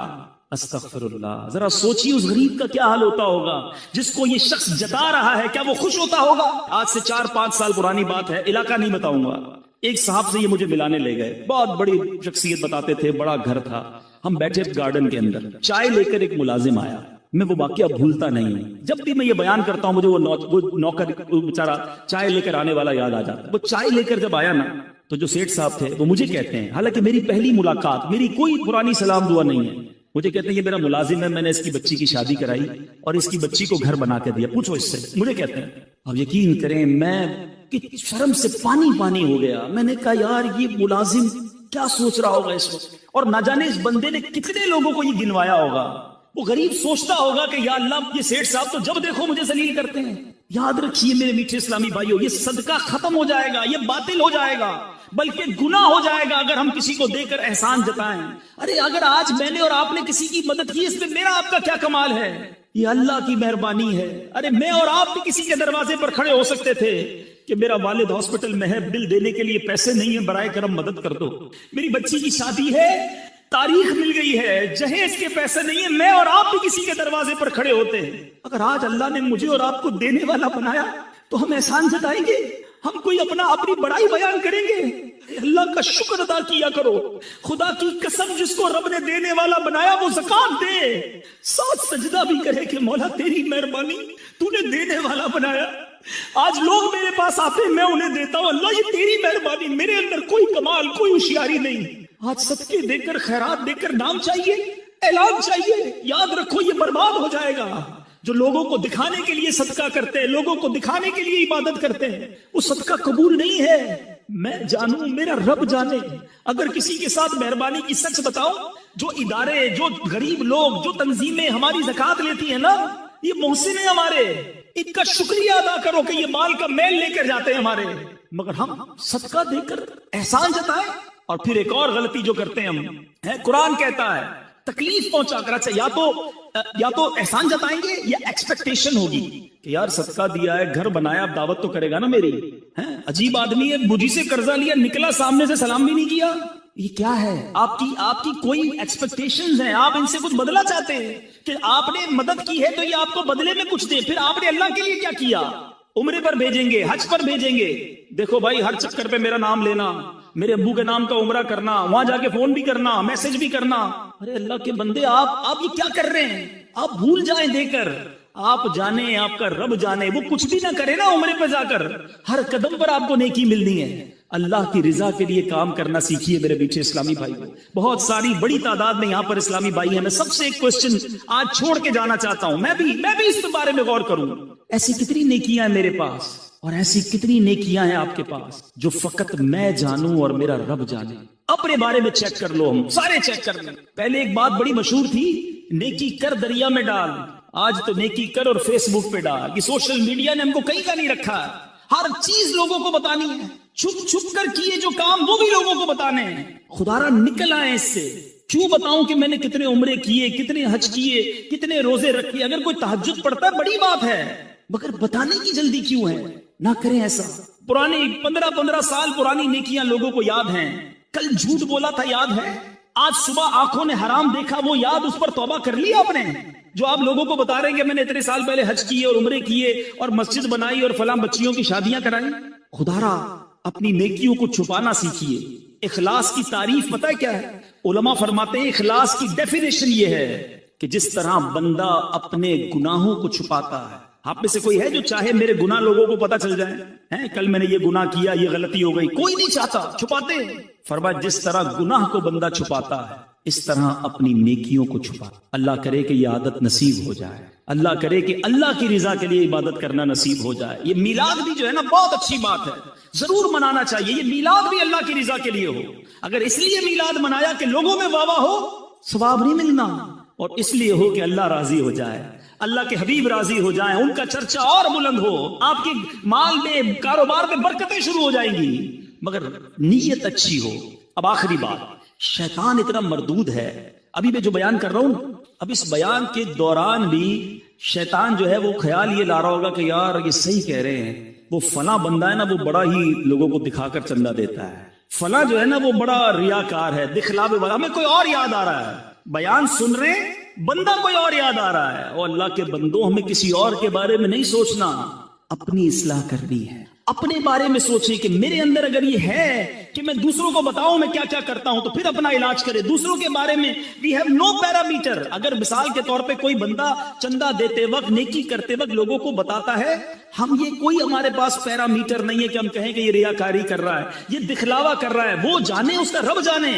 استغفر اللہ، ذرا سوچیے اس غریب کا کیا حال ہوتا ہوگا جس کو یہ شخص جتا رہا ہے، کیا وہ خوش ہوتا ہوگا؟ آج سے 4-5 سال پرانی بات ہے، علاقہ نہیں بتاؤں گا، ایک صاحب سے یہ مجھے ملانے لے گئے، بہت بڑی شخصیت بتاتے تھے، بڑا گھر تھا، ہم بیٹھے گارڈن کے اندر، چائے لے کر ایک ملازم آیا، میں وہ واقعہ بھولتا نہیں ہوں، جب بھی میں یہ بیان کرتا ہوں مجھے وہ نوکر بیچارہ چائے لے کر آنے والا یاد آ جاتا ہے۔ وہ چائے لے کر جب آیا نا تو جو سیٹھ صاحب تھے وہ مجھے کہتے ہیں، حالانکہ میری پہلی ملاقات، میری کوئی پرانی سلام دعا نہیں ہے، مجھے کہتے ہیں یہ میرا ملازم ہے، میں نے اس کی بچی کی شادی کرائی اور اس کی بچی کو گھر بنا کے دیا، پوچھو اس سے، مجھے کہتے ہیں۔ اب یقین کریں میں شرم سے پانی پانی ہو گیا، میں نے کہا یار یہ ملازم کیا سوچ رہا ہوگا اس وقت، اور نہ جانے اس بندے نے کتنے لوگوں کو یہ گنوایا ہوگا۔ وہ غریب سوچتا ہوگا کہ یا اللہ یہ سیٹھ صاحب تو جب دیکھو مجھے ذلیل کرتے ہیں۔ یاد رکھیے میرے میٹھے اسلامی بھائیوں، یہ صدقہ ختم ہو جائے گا، یہ باطل ہو جائے گا، بلکہ گناہ ہو جائے گا اگر ہم کسی کو دے کر احسان جتائیں۔ ارے اگر آج میں نے اور آپ نے کسی کی مدد کی، اس میں میرا آپ کا کیا کمال ہے؟ یہ اللہ کی مہربانی ہے۔ ارے میں اور آپ بھی کسی کے دروازے پر کھڑے ہو سکتے تھے کہ میرا والد ہاسپٹل میں ہے، بل دینے کے لیے پیسے نہیں ہیں، برائے کرم مدد کر دو، میری بچی کی شادی ہے، تاریخ مل گئی ہے، جہیز کے پیسے نہیں ہیں، میں اور آپ بھی کسی کے دروازے پر کھڑے ہوتے ہیں۔ اگر آج اللہ نے مجھے اور آپ کو دینے والا بنایا تو ہم احسان جتائیں گے، ہم کوئی اپنی بڑائی بیان کریں گے؟ اللہ کا شکر ادا کیا کرو، خدا کی قسم جس کو رب نے دینے والا بنایا وہ زکات دے، ساتھ سجدہ بھی کرے کہ مولا تیری مہربانی، تو نے دینے والا بنایا۔ آج لوگ میرے پاس آتے ہیں، میں انہیں دیتا ہوں، اللہ یہ تیری مہربانی، میرے اندر کوئی کمال کوئی ہوشیاری نہیں۔ آج صدقے دے کر خیرات دے کر نام چاہیے، اعلان چاہیے، یاد رکھو یہ برباد ہو جائے گا۔ جو لوگوں کو دکھانے کے لیے صدقہ کرتے ہیں، لوگوں کو دکھانے کے لیے عبادت کرتے ہیں، وہ صدقہ قبول نہیں ہے۔ میں جانوں میرا رب جانے، اگر کسی کے ساتھ مہربانی کی سچ بتاؤ، جو ادارے، جو غریب لوگ، جو تنظیمیں ہماری زکات لیتی ہیں نا، یہ محسن ہیں ہمارے، ان کا شکریہ ادا کرو کہ یہ مال کا میل لے کر جاتے ہیں ہمارے، مگر ہم صدقہ دے کر احسان جتائیں۔ اور پھر ایک اور غلطی جو کرتے ہیں ہم، قرآن کہتا ہے تکلیف پہنچا کر، اچھا یا تو احسان جتائیں گے یا ایکسپیکٹیشن ہوگی کہ یار صدقہ دیا ہے، گھر بنایا، اب دعوت تو کرے گا نا میری، عجیب آدمی ہے، مجھی سے قرضہ لیا، نکلا سامنے سے سلام بھی نہیں کیا، یہ کیا ہے؟ آپ کی کوئی ایکسپیکٹیشنز ہیں، آپ ان سے کچھ بدلہ چاہتے ہیں کہ آپ نے مدد کی ہے تو یہ آپ کو بدلے میں کچھ دے، پھر آپ نے اللہ کے لیے کیا کیا؟ عمرے پر بھیجیں گے، حج پر بھیجیں گے، دیکھو بھائی ہر چکر پہ میرا نام لینا، میرے ابو کے نام کا عمرہ کرنا، وہاں جا کے فون بھی کرنا، میسج بھی کرنا، ارے اللہ کے بندے آپ یہ کیا کر رہے ہیں؟ آپ بھول جائیں دے کر، آپ جانے، آپ کا رب جانے، وہ کچھ بھی نہ کرے نا عمرے پہ جا کر، ہر قدم پر آپ کو نیکی ملنی ہے۔ اللہ کی رضا کے لیے کام کرنا سیکھیے میرے بیٹے اسلامی بھائی۔ بہت ساری بڑی تعداد میں یہاں پر اسلامی بھائی ہیں، میں سب سے ایک کوسچن آج چھوڑ کے جانا چاہتا ہوں، میں بھی اس بارے میں غور کروں، ایسی کتنی نیکیاں ہیں میرے پاس اور ایسی کتنی نیکیاں ہیں آپ کے پاس جو فقط میں جانوں اور میرا رب جانے؟ اپنے بارے میں چیک کر لو، ہم سارے چیک کر لیں۔ پہلے ایک بات بڑی مشہور تھی، نیکی کر دریا میں ڈال، آج تو نیکی کر اور فیس بک پہ ڈال، یہ سوشل میڈیا نے ہم کو کہیں کا نہیں رکھا۔ ہر چیز لوگوں کو بتانی ہے، چھپ چھپ کر کیے جو کام وہ بھی لوگوں کو بتانے ہیں. خدا را نکل آئے اس سے. کیوں بتاؤں کہ میں نے کتنے عمرے کیے، کتنے حج کیے، کتنے روزے رکھے؟ اگر کوئی تہجد پڑھتا ہے بڑی بات ہے، مگر بتانے کی جلدی کیوں ہے؟ نہ کریں ایسا. پرانی 15 سال پرانی نیکیاں لوگوں کو یاد ہیں. کل جھوٹ بولا تھا یاد ہے، آج صبح آنکھوں نے حرام دیکھا وہ یاد، اس پر توبہ کر لی آپ نے. جو آپ لوگوں کو بتا رہے ہیں کہ میں نے اتنے سال پہلے حج کیے اور عمرے کیے اور مسجد بنائی اور فلاں بچیوں کی شادیاں کرائی. خدا را اپنی نیکیوں کو چھپانا سیکھیے. اخلاص کی تعریف پتہ ہے کیا ہے؟ علماء فرماتے ہیں اخلاص کی ڈیفینیشن یہ ہے کہ جس طرح بندہ اپنے گناہوں کو چھپاتا ہے. آپ میں سے کوئی ہے جو چاہے میرے گناہ لوگوں کو پتہ چل جائے؟ ہیں کل میں نے یہ گناہ کیا، یہ غلطی ہو گئی، کوئی نہیں چاہتا. چھپاتے ہیں. فرمایا جس طرح گناہ کو بندہ چھپاتا ہے اس طرح اپنی نیکیوں کو چھپا. اللہ کرے کہ یہ عادت نصیب ہو جائے. اللہ کرے کہ اللہ کی رضا کے لیے عبادت کرنا نصیب ہو جائے. یہ میلاد بھی جو ہے نا بہت اچھی بات ہے، ضرور منانا چاہیے. یہ میلاد بھی اللہ کی رضا کے لیے ہو. اگر اس لیے میلاد منایا کہ لوگوں میں واہ واہ ہو، ثواب نہیں ملنا. اور اس لیے ہو کہ اللہ راضی ہو جائے، اللہ کے حبیب راضی ہو جائیں، ان کا چرچا اور بلند ہو، آپ کے مال میں کاروبار میں برکتیں شروع ہو جائیں گی، مگر نیت اچھی ہو. اب آخری بات، شیطان اتنا مردود ہے. ابھی میں جو بیان کر رہا ہوں، اب اس بیان کے دوران بھی شیطان جو ہے وہ خیال یہ لا رہا ہوگا کہ یار یہ صحیح کہہ رہے ہیں، وہ فلاں بندہ ہے نا وہ بڑا ہی لوگوں کو دکھا کر چندہ دیتا ہے، فلاں جو ہے نا وہ بڑا ریاکار ہے، دکھلاوے والا. ہمیں کوئی اور یاد آ رہا ہے، بیان سن رہے بندہ کوئی اور یاد آ رہا ہے. اور اللہ کے بندوں ہمیں کسی اور کے بارے میں نہیں سوچنا، اپنی اصلاح کرنی ہے. اپنے بارے میں سوچیں کہ میرے اندر اگر یہ ہے کہ میں دوسروں کو بتاؤں میں کیا کیا کرتا ہوں تو پھر اپنا علاج کرے. دوسروں کے بارے میں we have no parameter. اگر مثال کے طور پہ کوئی بندہ چندہ دیتے وقت، نیکی کرتے وقت لوگوں کو بتاتا ہے، ہم یہ کوئی ہمارے پاس پیرامیٹر نہیں ہے کہ ہم کہیں کہ یہ ریاکاری کر رہا ہے، یہ دکھلاوا کر رہا ہے. وہ جانے، اس کا رب جانے.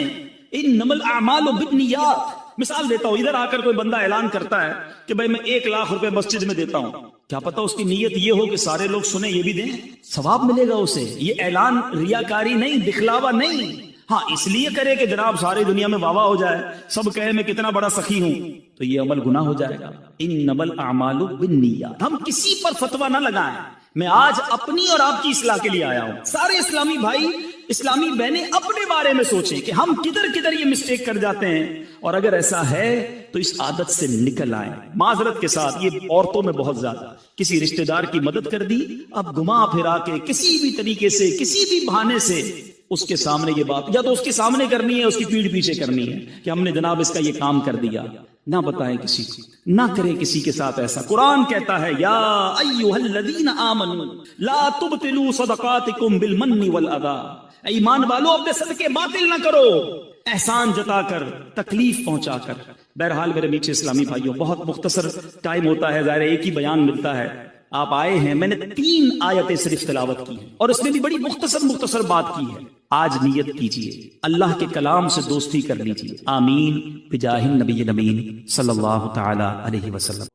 انما الاعمال بالنیات. مثال دیتا ہوں، ادھر آ کر کوئی بندہ اعلان کرتا ہے کہ بھائی میں 1 لاکھ روپے مسجد میں دیتا ہوں. کیا پتا اس کی نیت یہ ہو کہ سارے لوگ سنیں یہ بھی دیں، ثواب ملے گا اسے. یہ اعلان ریاکاری نہیں، دکھلاوا نہیں. ہاں اس لیے کرے کہ جناب ساری دنیا میں واہ واہ ہو جائے، سب کہے میں کتنا بڑا سخی ہوں، تو یہ عمل گناہ ہو جائے گا. انما الاعمال بالنیات. ہم کسی پر فتویٰ نہ لگائیں. میں آج اپنی اور آپ کی اصلاح کے لیے آیا ہوں. سارے اسلامی بھائی، اسلامی بہنیں اپنے بارے میں سوچیں کہ ہم کدھر کدھر یہ مسٹیک کر جاتے ہیں، اور اگر ایسا ہے تو اس عادت سے نکل آئیں. معذرت کے ساتھ یہ عورتوں میں بہت زیادہ، کسی رشتہ دار کی مدد کر دی، اب گھما پھرا کے کسی بھی طریقے سے، کسی بھی بہانے سے اس کے سامنے یہ بات، یا تو اس کے سامنے کرنی ہے، اس کی پیٹھ پیچھے کرنی ہے کہ ہم نے جناب اس کا یہ کام کر دیا. نہ بتائیں کسی کو، نہ کریں کسی کے ساتھ ایسا. قرآن کہتا ہے یا ایھا الذین آمنوا لا تبطلوا صدقاتکم بالمن والاذی. ایمان والو اپنے صدقے باطل نہ کرو، احسان جتا کر، تکلیف پہنچا کر. بہرحال میرے میٹھے اسلامی بھائیوں، بہت مختصر ٹائم ہوتا ہے، ظاہر ایک ہی بیان ملتا ہے. آپ آئے ہیں، میں نے 3 آیتیں صرف تلاوت کی ہیں اور اس میں بھی بڑی مختصر بات کی ہے. آج نیت کیجئے، اللہ کے کلام سے دوستی کر لیجئے. آمین بجاہ النبی الامین صلی اللہ تعالی علیہ وسلم.